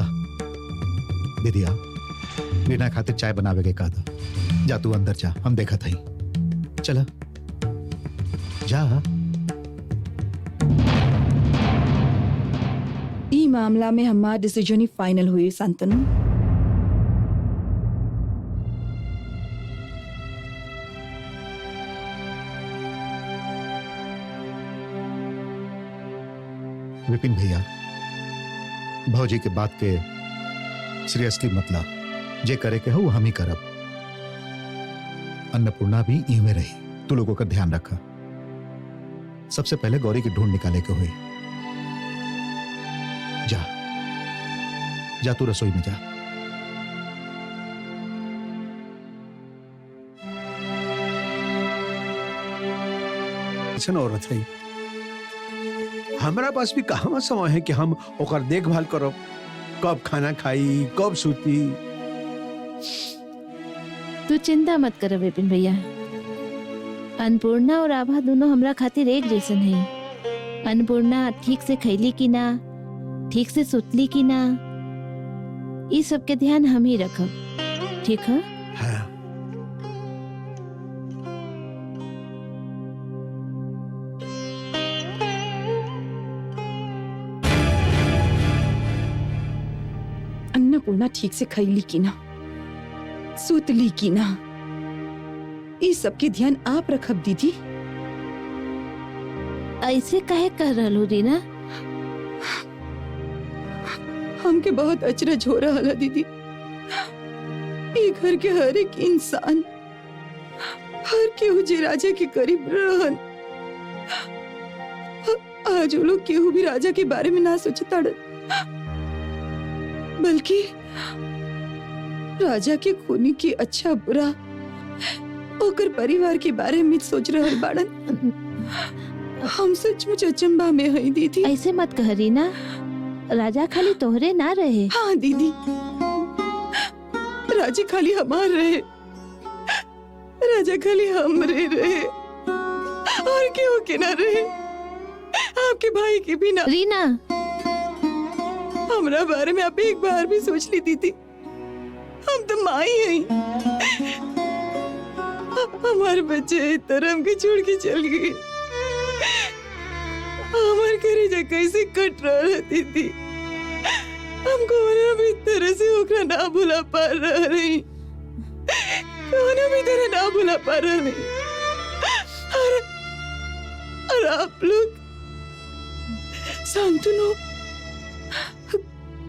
दीदिया, रीना खातिर चाय बनावे के कहा था। जा तू अंदर जा, हम देखा था। चला जा। ई मामला में हमारा डिसीजन ही फाइनल हुई शांतनु। विपिन भैया, भौजी के बात के सीरियसली मतलब जे करे के हो वो हम ही करब। अन्नपूर्णा भी ई में रही, तू लोगों का ध्यान रखा। सबसे पहले गौरी की ढूंढ निकाले के हुई। जा जा तू रसोई में जा। ऐसा औरत है, हमारा पास भी कहाँ समय है कि हम ओकर देखभाल करो, कब खाना खाई, कब सूती। तू चिंता मत कर विपिन भैया। अन्नपूर्णा और आभा दोनों हमरा खातिर एक जैसन है। अन्नपूर्णा ठीक से खैली की ना, ठीक से सुतली की ना, इस सब के ध्यान हम ही रखब। ठीक है? हाँ। अन्नपूर्णा ठीक से खैली की ना, सुतली की ना, इस सब के ध्यान आप रखब दीदी। ऐसे कहे कर रहलू रीना? हमके बहुत अचरज हो रहा है दीदी। ये घर के हर एक इंसान, हर केहू जे राजा के करीब रहन, आज वो लोग केहू भी राजा के बारे में ना सोचता, बल्कि राजा के खूनी की अच्छा बुरा ओकर परिवार के बारे में सोच रहे बाड़न। हम सचमुच अचंभा में हई दीदी। ऐसे मत कह रीना, राजा खाली तोहरे ना रहे। हाँ दीदी, राजा खाली हमार रहे, राजा खाली हमरे रहे, और क्यों के ना रहे, आपके भाई के भी ना। रीना, हमरा बारे में आप एक बार भी सोच ली दीदी। हम तो माँ ही हैं। हमारे बच्चे तरम के छोड़ के चल गए। हमारे करेजा कैसे कट रहा है दीदी। हमको भी तरह से ओकरा ना भुला पा रहा नहीं, भी तरह ना भुला पा रहा नहीं। और आप लोग शांतनु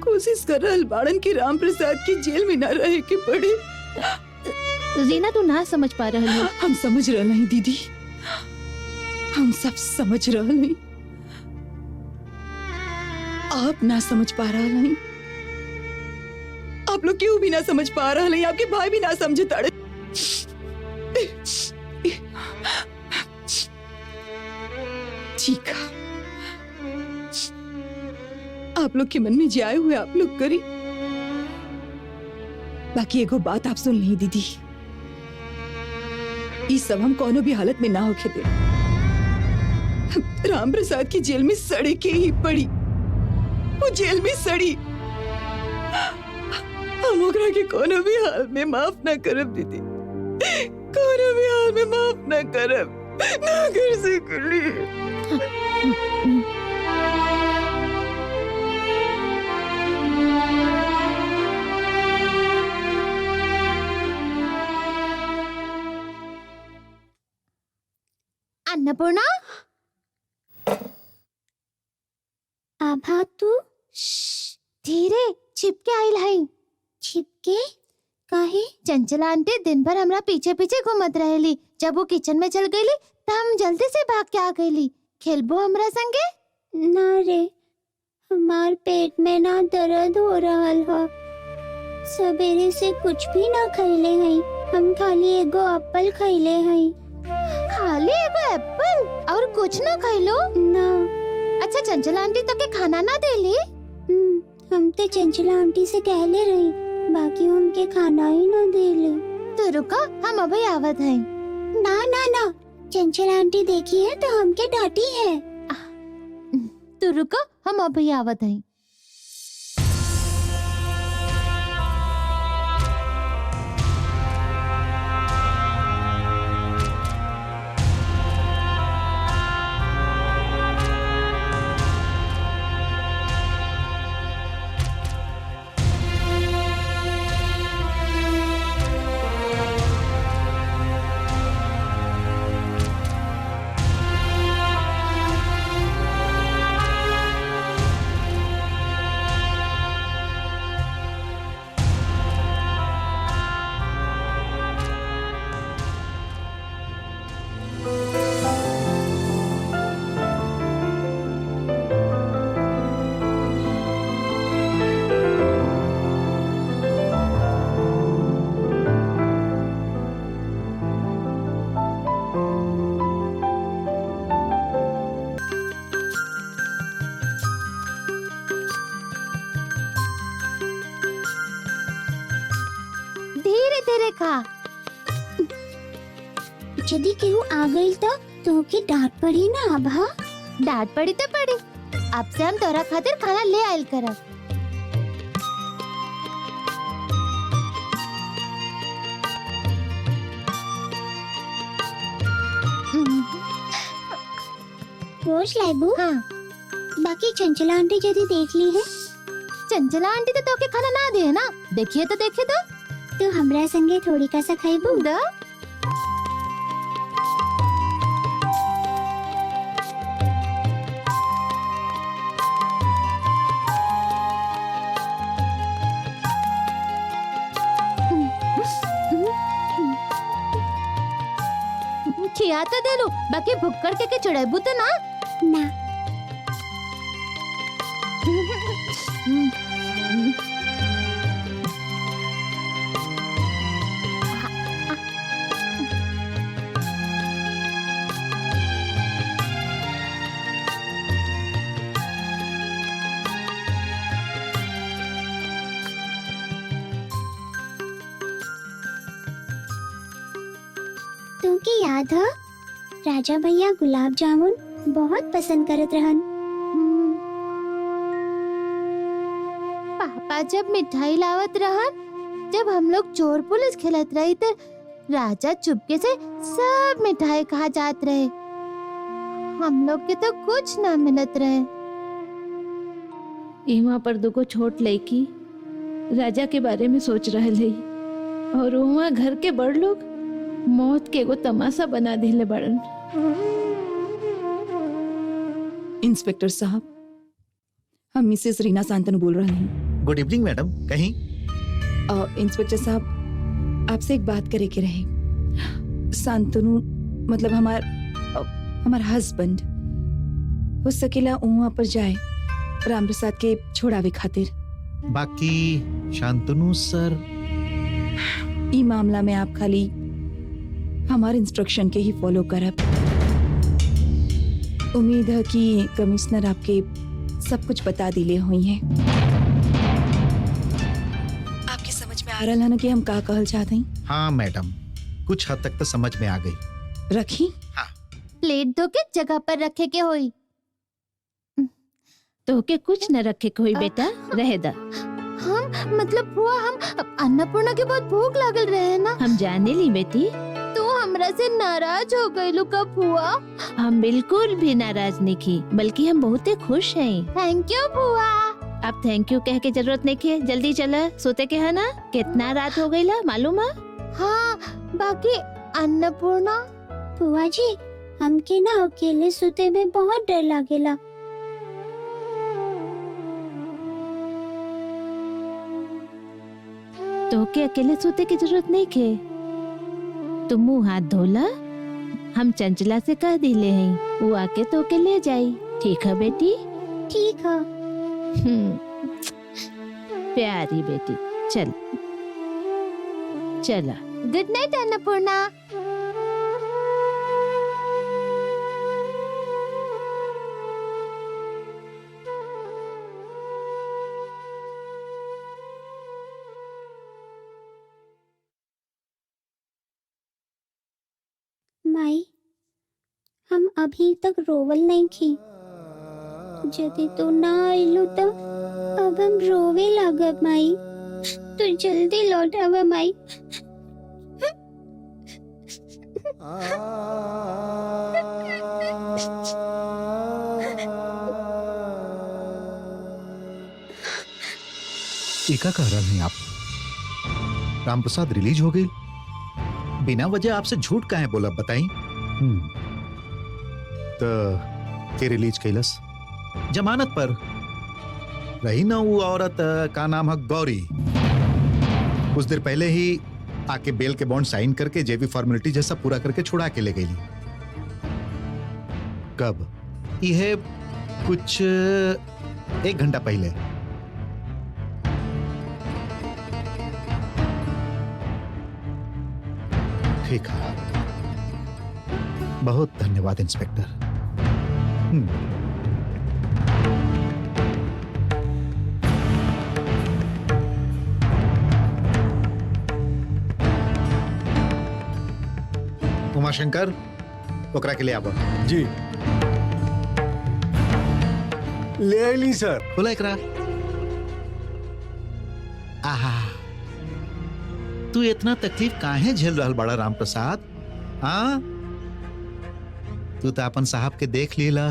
कोशिश कर रहा बाड़न की राम प्रसाद की जेल में ना रहे के पड़े। रीना तू ना समझ पा रहा है। हम समझ रहे नहीं दीदी, हम सब समझ रहे नहीं। आप ना समझ पा रहा नहीं, आप लोग क्यों भी ना समझ पा रहा नहीं, आपके भाई भी ना समझे ताड़े। ठीक है, आप लोग के मन में जे आए हुए आप लोग करी। बाकी एगो बात आप सुन ली दीदी, ये सब हम कोनो भी हालत में ना होके दे। राम प्रसाद की जेल में सड़े के ही पड़ी। वो जेल में सड़ी। हम ओकरा के कोनो भी हाल में माफ ना करब दीदी, कोनो भी हाल में माफ ना करब, ना कर सकली। अन्नपूर्णा, आभा तू धीरे छिपके आइल हई। छिपके काहे? चंचला आंटी दिन भर हमरा पीछे पीछे घूमत रहेली। जब वो किचन में चल गईली त हम जल्दी से भाग के आ गईली। खेलबो हमरा संगे? ना रे, हमार पेट में ना दर्द हो रहल ह। सवेरे से कुछ भी ना खैले हई, हम खाली एगो एप्पल खैले हई। खाली एगो एप्पल और कुछ ना खैलो? ना। अच्छा चंचला आंटी तो के खाना ना देली? हम तो चंचला आंटी से कहले रही, बाकी हमके खाना ही ना देले। तो रुको, हम अभी आवत हैं। ना ना ना, चंचला आंटी देखी है तो हमके डांटी है। तो रुको, हम अभी आवत हैं। खा। यदि केहू आ गई तो तोके डांट पड़ी ना आभा? डांट पड़ी तो पड़ी, अब से हम तोरा खातिर खाना ले आयल करब। रोज लाइबू? हाँ। बाकी चंचला आंटी यदि देख ली है? चंचला आंटी तो तोके खाना ना दे ना, देखिए तो तो हमरा संगे थोड़ी का सा खाइबू? दा? खिया तो दे लो, बाकी भुक्कड़ के चढ़ाबू तो ना? ना। तुमके याद है राजा भैया गुलाब जामुन बहुत पसंद करत रहन। पापा जब मिठाई लावत रहन, जब हम लोग चोर पुलिस खेलत रही तो राजा चुपके से सब मिठाई खा जात रहे, हम लोग के तो कुछ ना मिलत रहे। इहाँ पर दुगो छोट लड़की राजा के बारे में सोच रहे है और वहाँ घर के बड़ लोग मौत के एगो तमाशा बना दिले बड़न। इंस्पेक्टर साहब, हम मिसेस रीना शांतनु बोल रहे हैं। Good evening madam. कहीं इंस्पेक्टर साहब, आपसे एक बात करे के रहे। शांतनु मतलब हमार हस्बैंड हो सकेला वहाँ पर जाए राम प्रसाद के छोड़ावे खातिर। बाकी शांतनु सर, ई मामला में आप खाली हमारे इंस्ट्रक्शन के ही फॉलो करब। उम्मीद है कि कमिश्नर आपके सब कुछ बता दिले हुई हैं। आपकी समझ में आ रहा है ना कि हम का कहल चाहते हैं? हाँ मैडम, कुछ हद तक तो समझ में आ गई। रखी? प्लेट धो के जगह पर रखे के होई। तो के कुछ न रखे कोई बेटा, रहे दा। हम मतलब बुआ हम अन्नपूर्णा के बहुत भूख लागल रहे ना, हम जाने ली बेटी, तो हमरा से नाराज हो गई का बुआ। हम बिल्कुल भी नाराज नहीं की, बल्कि हम बहुत ही खुश हैं। थैंक यू बुआ। अब थैंक यू कह के जरूरत नहीं है, जल्दी चला सोते के है ना, कितना रात हो गई ला मालूम है? हाँ बाकी अन्नपूर्णा बुआ जी, हमके ना अकेले सोते में बहुत डर लागेला। तो के अकेले सोते की जरूरत नहीं है, तुम मुंह हाथ धोला, हम चंचला से कह दिले हैं, वो आके तो के ले जाई। ठीक है बेटी? ठीक है। प्यारी बेटी, चल चला। Good night Annapurna. माई, हम अभी तक रोवल नहीं की। यदि तू ना आइलू तो अब हम रोवे लागब माई। तू जल्दी लौट आव माई। टीका कह रहे हैं आप? रामप्रसाद रिलीज हो गई, बिना वजह आपसे झूठ काहे बोला बताई? तो के रिलीज कैलस? जमानत पर रही ना वो औरत, का नाम है गौरी, कुछ देर पहले ही आके बेल के बॉन्ड साइन करके जेबी फॉर्मेलिटी जैसा पूरा करके छुड़ा के ले गई। कब? यह कुछ 1 घंटा पहले। ठीक है, बहुत धन्यवाद इंस्पेक्टर। उमाशंकर, ओकरा के लिए आबो। जी ले आइली सर। बोला एकरा। आहा, तू इतना तकलीफ काहे झेल रहल बड़ा रामप्रसाद? हाँ, तू तो अपन साहब के देख लीला,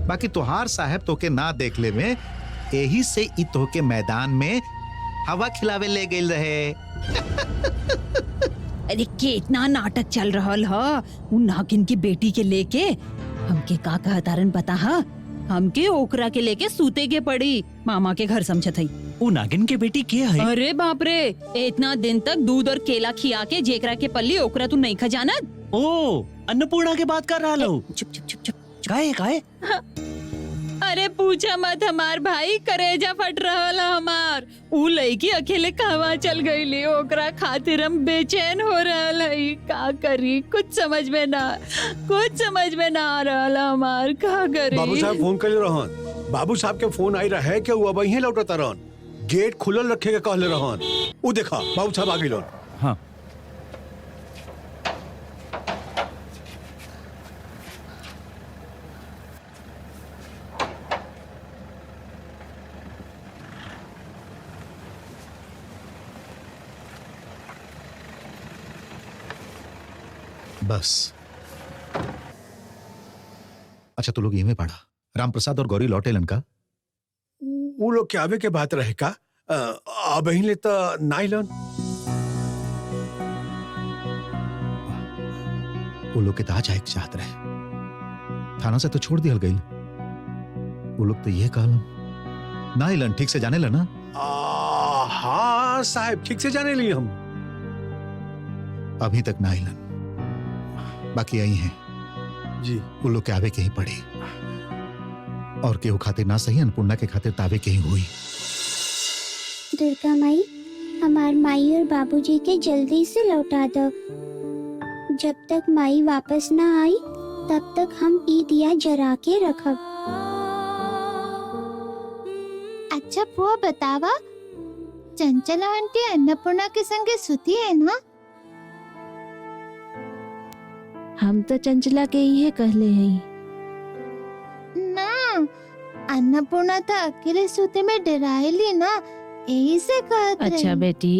बाकी तुहार साहब तोके ना देख ले में, यही से इ तोके मैदान में हवा खिलावे ले गए रहे। अरे कितना नाटक चल रहल ह, उ नागिन की बेटी के लेके हमके का कहतारन पता है? हमके ओकरा के लेके सूते के पड़ी, मामा के घर समझत हई। वो नागिन के बेटी के है? अरे बाप रे, इतना दिन तक दूध और केला खिया के जेकरा के पल्ली ओकरा तू नहीं खजानत। ओ, अन्नपूर्णा के बात कर रहा लो। चुप चुप चुप चुप। काहे? अरे पूछा मत, हमार भाई करेजा फट रहल हमार। उ लड़की अकेले कहवा चल गईली, ओकरा खातिर हम बेचैन हो रहल हई। का करी, कुछ समझ में ना आ रहल हमार, का करी। बाबू साहब फोन कर रहन, बाबू साहब के फोन आई रहे कि वो अब यहीं लौटता रहन, गेट खुलल रखे के कहले रहन। वो देखा बाबू साहब आ गइलन। हाँ बस। अच्छा, तो लोग यहीं में पढ़ा, रामप्रसाद और गौरी लौटे लनका? वो लोग के आवे के बात रहे का? अब यहीं ले तो नाइलन। वो लोग के तो आज एक चाहत रहे, थाना से तो छोड़ दिया गई। वो लोग तो ये कहलन ना इलन, ठीक से जाने लना? हाँ साहब, ठीक से जाने लिए हम। अभी तक ना इलन, बाकी आई हैं जी। वो लोग के आवे के ही पड़ी, और केहू खातिर ना सही, अन्नपूर्णा के खातिर तावे के ही हुई। दुर्गा माई, हमार माई और बाबूजी के जल्दी से लौटा दो। जब तक माई वापस ना आई तब तक हम ई दिया जरा के रखब। अच्छा बुआ बतावा, चंचला आंटी अन्नपूर्णा के संगे सुती है ना? हम तो चंचला के ही कहले हैं। ना, अन्नपूर्णा तो अकेले सोते में डराएली ना, यही से कहत रही। अच्छा बेटी,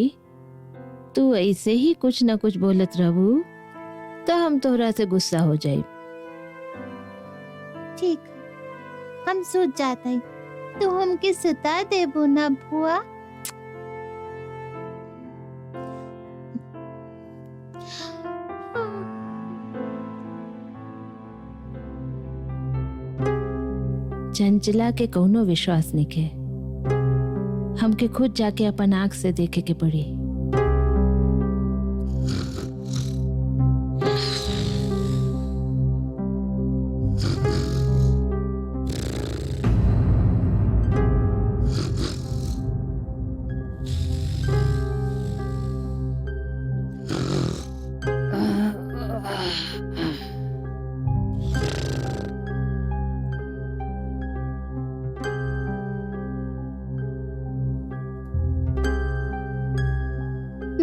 तू ऐसे ही कुछ न कुछ बोलत रहू तो हम तोहरा से गुस्सा हो जाए। ठीक, हम सोच जाते हैं, तो हमके सुता देबो ना बुआ। चंचला के कौनो विश्वास नहीं के, हमके खुद जाके अपन आँख से देखे के पड़ी।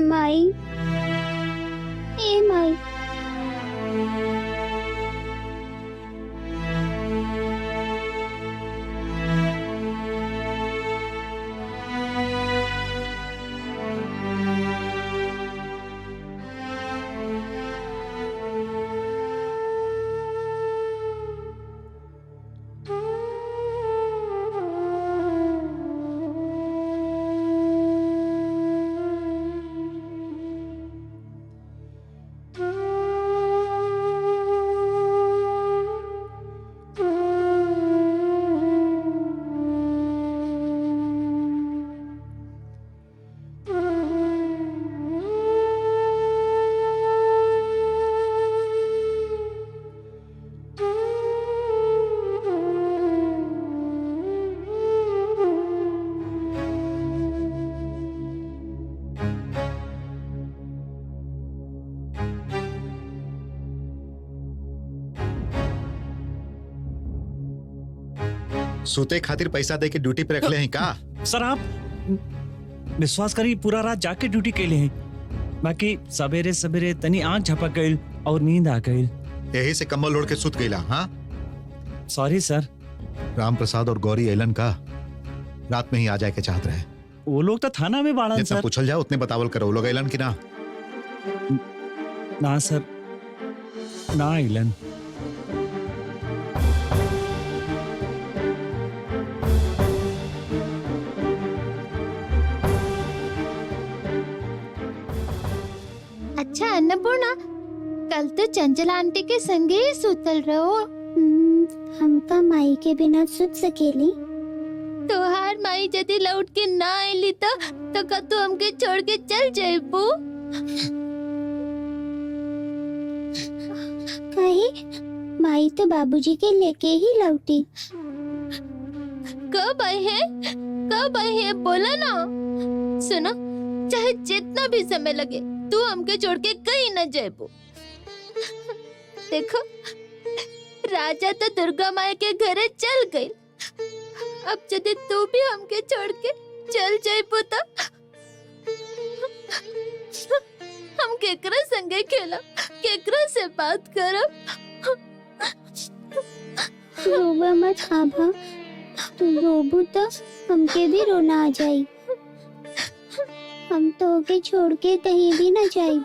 माई, ए माई, सोते खातिर पैसा दे के ड्यूटी पे रख ले हैं का? सर आप विश्वास करी, पूरा रात जाके ड्यूटी के लिए हैं। बाकी सवेरे सवेरे तनी आंख झपक गई और नींद आ गई। यही से कम्बल ओढ़ के सुत गईला? हाँ, सॉरी सर। राम प्रसाद और गौरी एलन का रात में ही आ जाए के चाहत रहे। वो लोग तो थाना में बाड़न जितना सर। पूछल जाए उतने बतावल करो। वो लोग एलन की ना? ना सर, ना एलन। अच्छा अन्नपूर्णा, कल तो चंचला आंटी के संगे ही सुतल रहो। हमका माई के बिना सुत सकेली? तोहार माई यदि लौट के ना आईली तो का तू हमके छोड़ के चल जाइबू? कहीं माई तो बाबूजी के लेके ही लौटी। कब आई है? कब आई है? बोला ना। सुनो, चाहे जितना भी समय लगे तू हमके छोड़ के कहीं न जाइबू। देखो, राजा तो दुर्गा माई के घरे चल गई। अब यदि तू भी हमके छोड़ के चल जाइबू तो हम केकरा संगे खेला, केकरा से बात करब? रोबा मत आभा, तू रोबू तो हमके भी रोना आ जाई। हम तो के छोड़ के कहीं भी न जाए।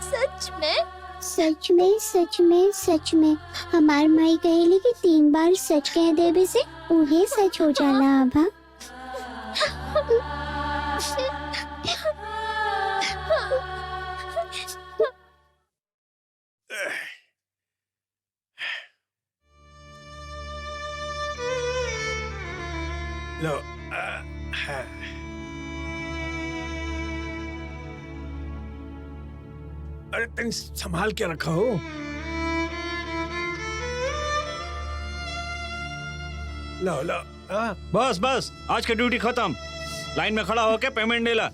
सच में? सच में, सच में, सच में। हमार माई कहेली कि 3 बार सच कह देवे से उहे सच हो जाला आभा। लो, अरे तनी संभाल के रखा हो। लो लो, बस बस, आज की ड्यूटी खत्म। लाइन में खड़ा होके पेमेंट ले ला।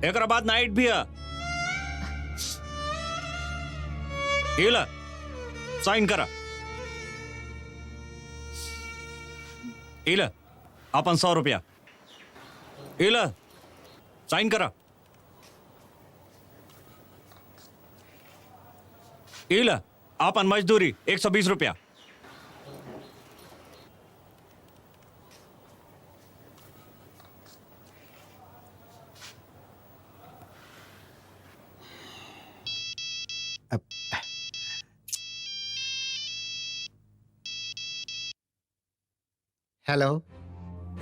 एक बाद नाइट भी है। ये ला, साइन करा। ये ला, अपन 100 रुपया। ये ला, साइन करा। ये ला, अपन मजदूरी 120 रुपया। हेलो।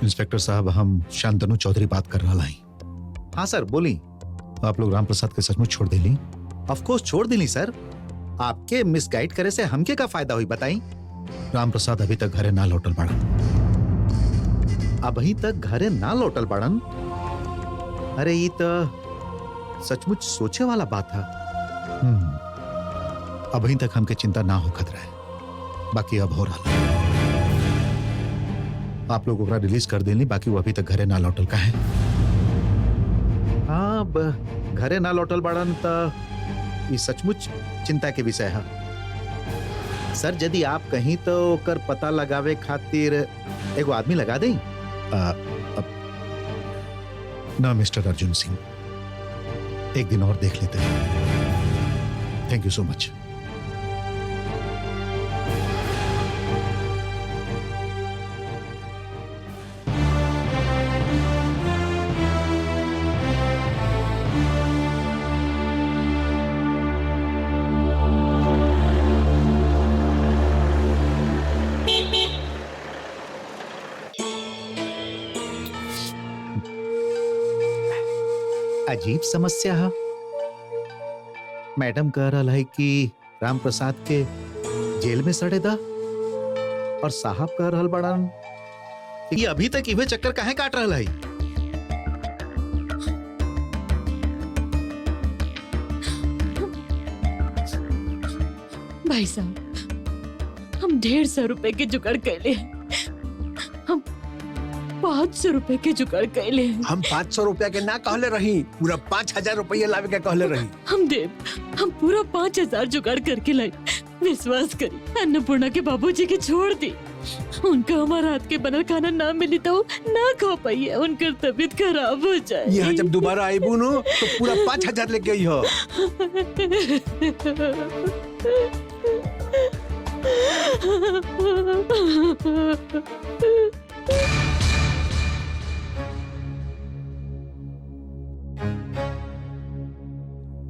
इंस्पेक्टर साहब, हम शांतनु चौधरी बात कर रहा हई। हाँ सर, बोली। आप लोग राम प्रसाद के सचमुच छोड़ देली? ऑफ कोर्स छोड़ दिली सर। आपके मिसगाइड करे से हमके का फायदा हुई बताई? राम प्रसाद अभी तक घरे ना लौटल बाड़न। अभी तक घरे ना लौटल बाड़न? अरे ये तो सचमुच सोचे वाला बात था। अभी तक हमके चिंता ना होखत रहे, बाकी अब हो रहा। आप लोग ओकरा रिलीज कर देली, बाकी वो अभी तक घरे ना लौटल काहे? हाँ, घरे ना लौटल बाड़न तो ये सचमुच चिंता के विषय है सर। यदि आप कहीं तो ओकर पता लगावे खातिर एगो आदमी लगा दें। ना मिस्टर अर्जुन सिंह, एक दिन और देख लेते हैं। Thank you so much. अजीब समस्या है। मैडम कह रहा है कि राम प्रसाद के जेल में सड़े दा, और साहब कह रहा बड़न कि अभी तक इवे चक्कर काहे काट रहा है। भाई साहब, हम 150 रुपए के जुगाड़ कैले, हम 500 रुपए के जुगाड़ कैले। हम 500 रुपया के ना कहले रही, पूरा 5000 रुपया लावे के कहले रही। हम पूरा 5000 जुगाड़ करके लाई। विश्वास करी, अन्नपूर्णा के बाबूजी के छोड़ दी। उनका हमारा हाथ के बनल खाना ना मिली तो ना खा पाई, उनकर तबीयत खराब हो जाए। यहाँ जब दोबारा आई बुनो तो पूरा 5000 लेके आई हो।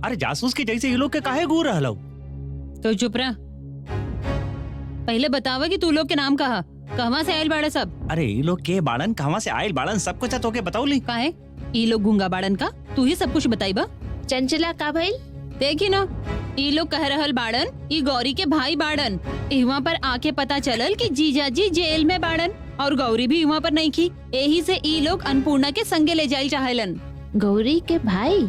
अरे जासूस के जैसे ये लोग के काहे घूर रहा हो? तो चुप रह। पहले बतावा कि तू लोग के नाम कहा, कहवा से आयल बाड़े सब? अरे ये लोग के बाड़न, कहवा से आयल बाड़न, सब कुछ तो के बताऊली। काहे ई लोग गूंगा बाड़न का? तू ही सब कुछ बताई बा। चंचला का भइल? देखी ना, ई लोग कह रहल बाड़न ई गौरी के भाई बाड़न। इहवा पर आके पता चलल कि जीजाजी जेल में बाड़न और गौरी भी इहवा पर नहीं की। यही से ई लोग अन्नपूर्णा के संगे ले जाई चाहेलन। गौरी के भाई?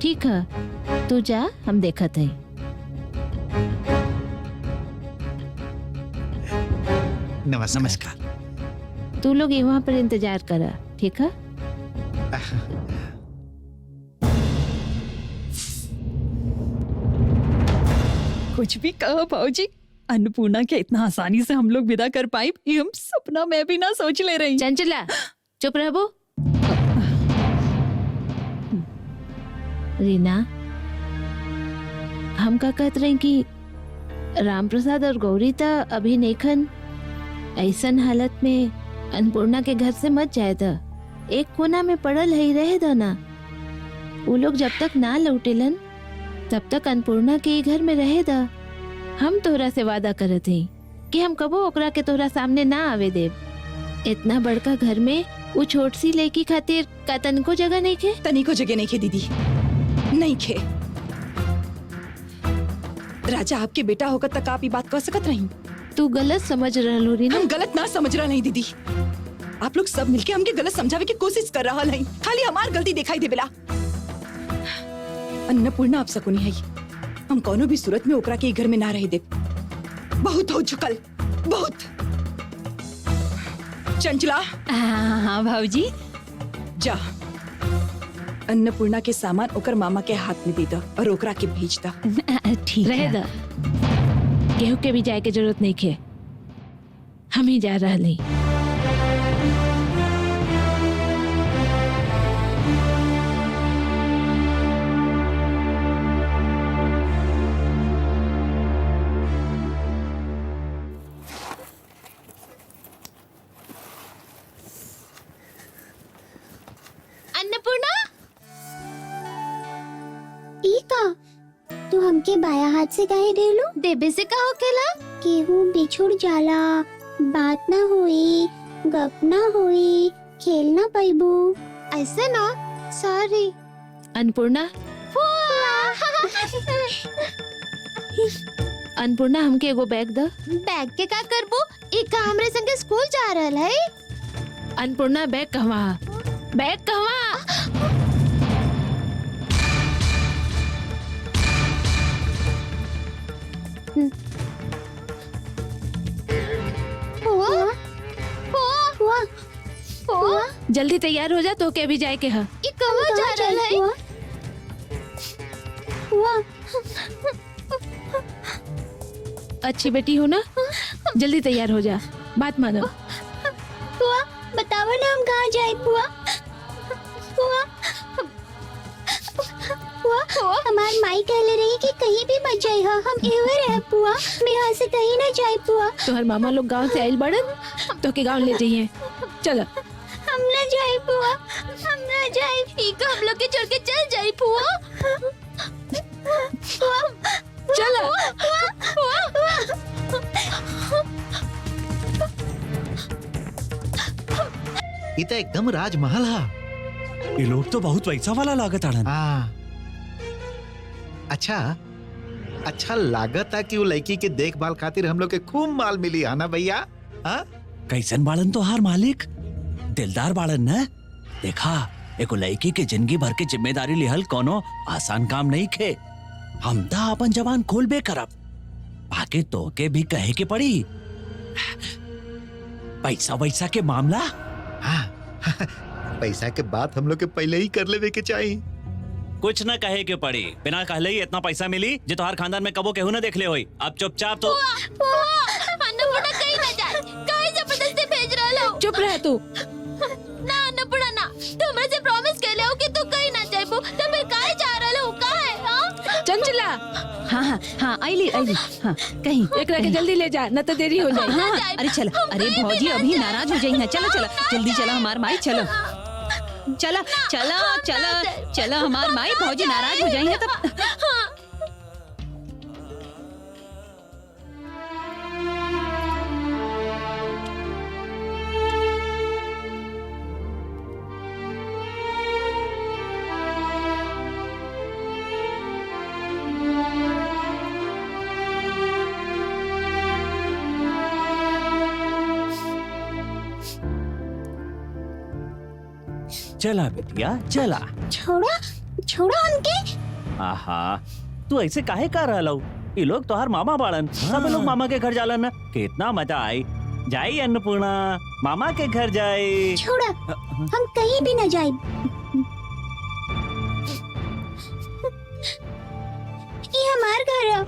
ठीक है, तू जा, हम देखत है। नमस्कार। तू लोग यहाँ पर इंतजार करा, ठीक है? कुछ भी कहो भाऊजी, अन्नपूर्णा के इतना आसानी से हम लोग विदा कर पाए, ये हम सपना में भी ना सोच ले रही। चंचला चुप रहो। रीना, हम का कहत रहे कि राम प्रसाद और गौरी तो अभी नेखन ऐसन हालत में अन्नपूर्णा के घर से मत जाए था। एक कोना में पड़ल ही रहे दो ना। वो लोग जब तक ना लौटेलन तब तक अन्नपूर्णा के घर में रहे दा। हम तोहरा से वादा करत हई कि हम कबो ओकरा के तोहरा सामने ना आवे देव। इतना बड़का घर में वो छोट सी लड़की खातिर का तनिको जगह नहीं खे? तनिको जगह नहीं खे दीदी, नहीं खे। राजा आपके बेटा होकर तक आप ये बात कह सकत नहीं। तू गलत समझ रहा रीना। हम गलत ना समझ रहा नहीं दीदी। आप लोग सब मिलके हमके गलत समझावे की कोशिश कर रहा नहीं। खाली हमार गलती दिखाई दे बेला। अन्नपूर्णा आप सकुनी है, हम कोनो भी सूरत में ओकरा के घर में ना रह दे। बहुत हो चुकल, बहुत। चंचला। हाँ भाऊजी। जा अन्नपूर्णा के सामान ओकर मामा के हाथ में दे दो और ओकरा के भेज दो। ठीक रहे दा। केहू के भी जाए के जरूरत नहीं खे, हम ही जा रहा नहीं। अन्नपूर्णा, टीका तू हमके बाया हाथ से काहे देलू? देबे से का होखेला? केहू बिछुड़ जाला बात ना हुई, गप ना हुई, खेलना पैबू। ऐसे ना, सॉरी। अन्नपूर्णा अन्नपूर्णा हमके एगो बैग द। बैग के का करबू? एक हमरे संगे स्कूल जा रहल है। अन्नपूर्णा बैग कहवा? बैग कहवा? हुआ? हुआ? हुआ? जल्दी तैयार हो जा, तो के भी जाए के हा। ये कहाँ जा रहल है? हुआ? अच्छी बेटी हो ना, जल्दी तैयार हो जा, बात मानो। हुआ? बताओ ना हम कहाँ जाए बुआ? हुआ? हुआ? हमार माई कहले रही कि कहीं भी मत जाए, हाँ हम एवे रहे बुआ, मैं यहाँ से कहीं ना जाए बुआ। तोहर मामा लोग गांव से आइल बड़न, तो के गांव ले जाइए। चलो। हम ना जाए बुआ, हम ना जाए। ठीक हम लोग के छोड़ के चल जाए बुआ। चलो। ये तो एकदम राजमहल हा। ये लोग तो बहुत पैसा वाला लागत आड़न। हाँ। अच्छा लागत है कि वो लड़की के देखभाल खातिर हम लोग के खूब माल मिली है ना भैया? हाँ? कैसन बाड़न तो हार मालिक, दिलदार बाड़न न। देखा, एको लड़की के जिंदगी भर के जिम्मेदारी लिहल कोनो आसान काम नहीं खे। हम ता अपन जवान खोलबे करब, बाकी तो के भी कहे के पड़ी। पैसा वैसा के मामला, हाँ। पैसा के बात हम लोग के पहले ही कर लेवे के चाहिए। कुछ न कहे के पड़ी, बिना कहले ही इतना पैसा मिली जो तोहार खानदान में कबो केहू न देख ले होई। अब चुपचाप तो अन्नपूर्णा कहीं ना जाए, कहीं जबरदस्ती भेज रहा हो। चुप रह तू। ना अन्नपूर्णा ना, तुम हमरे से प्रॉमिस कर ले हो कि तू कहीं ना जाए, तो फिर काहे जा रहा हो? कहाँ है? हाँ? चंचला। हाँ हाँ हाँ, आइली आइली, हाँ कहीं एकरा के जल्दी ले जा, न तो देरी हो जाए। हाँ हाँ, अरे चलो, अरे भौजी अभी नाराज हो जाई है। चलो चलो जल्दी चलो हमार माई, चलो चलो चलो चलो चलो हमार माई, भौजी नाराज हो जाएंगे तब। चला बेटिया चला। छोड़ा हमके। आहा, तू ऐसे काहे कर रहा लो? ये लोग तोहार मामा बाड़न, सब लोग मामा के घर जालन न, कितना मजा आई। जाई अन्नपूर्णा, मामा के घर जाए। छोड़ा, हम कहीं भी न जाए। ये हमार घर है,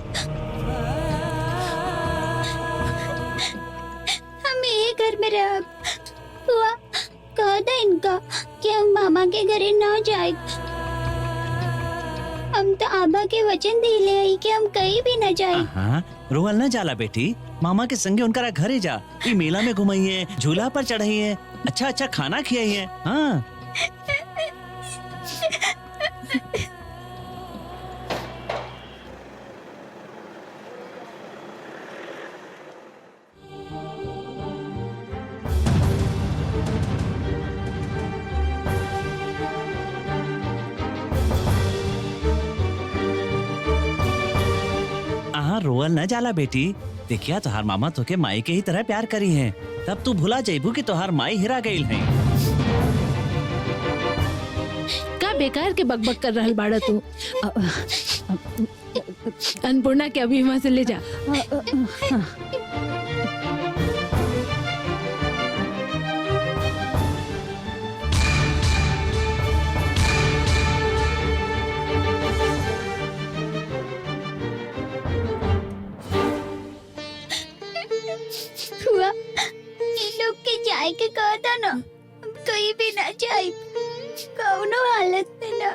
हम ये घर में रह। हुआ कह दे इनका कि हम मामा के घरे ना जाए। हम तो आबा के वचन दिले है कि हम कहीं भी न जाए। हाँ, रोहल न जाला बेटी, मामा के संगे उनका घरे जा। ये मेला में घुमाइए, झूला पर चढ़ाइए, अच्छा अच्छा खाना खिलाइए। हाँ रोअल न जाला बेटी, देखिया तोहार मामा तोके माई के ही तरह प्यार करी हैं, तब तू भुला जाइबू कि तोहार माई हिरा गईल है। का बेकार के बकबक कर रहल बाड़ा तू। अन्नपूर्णा के अभी वहाँ से ले जा। जाए के कहा था ना, कहीं भी ना जाए, कौनो हालत में ना।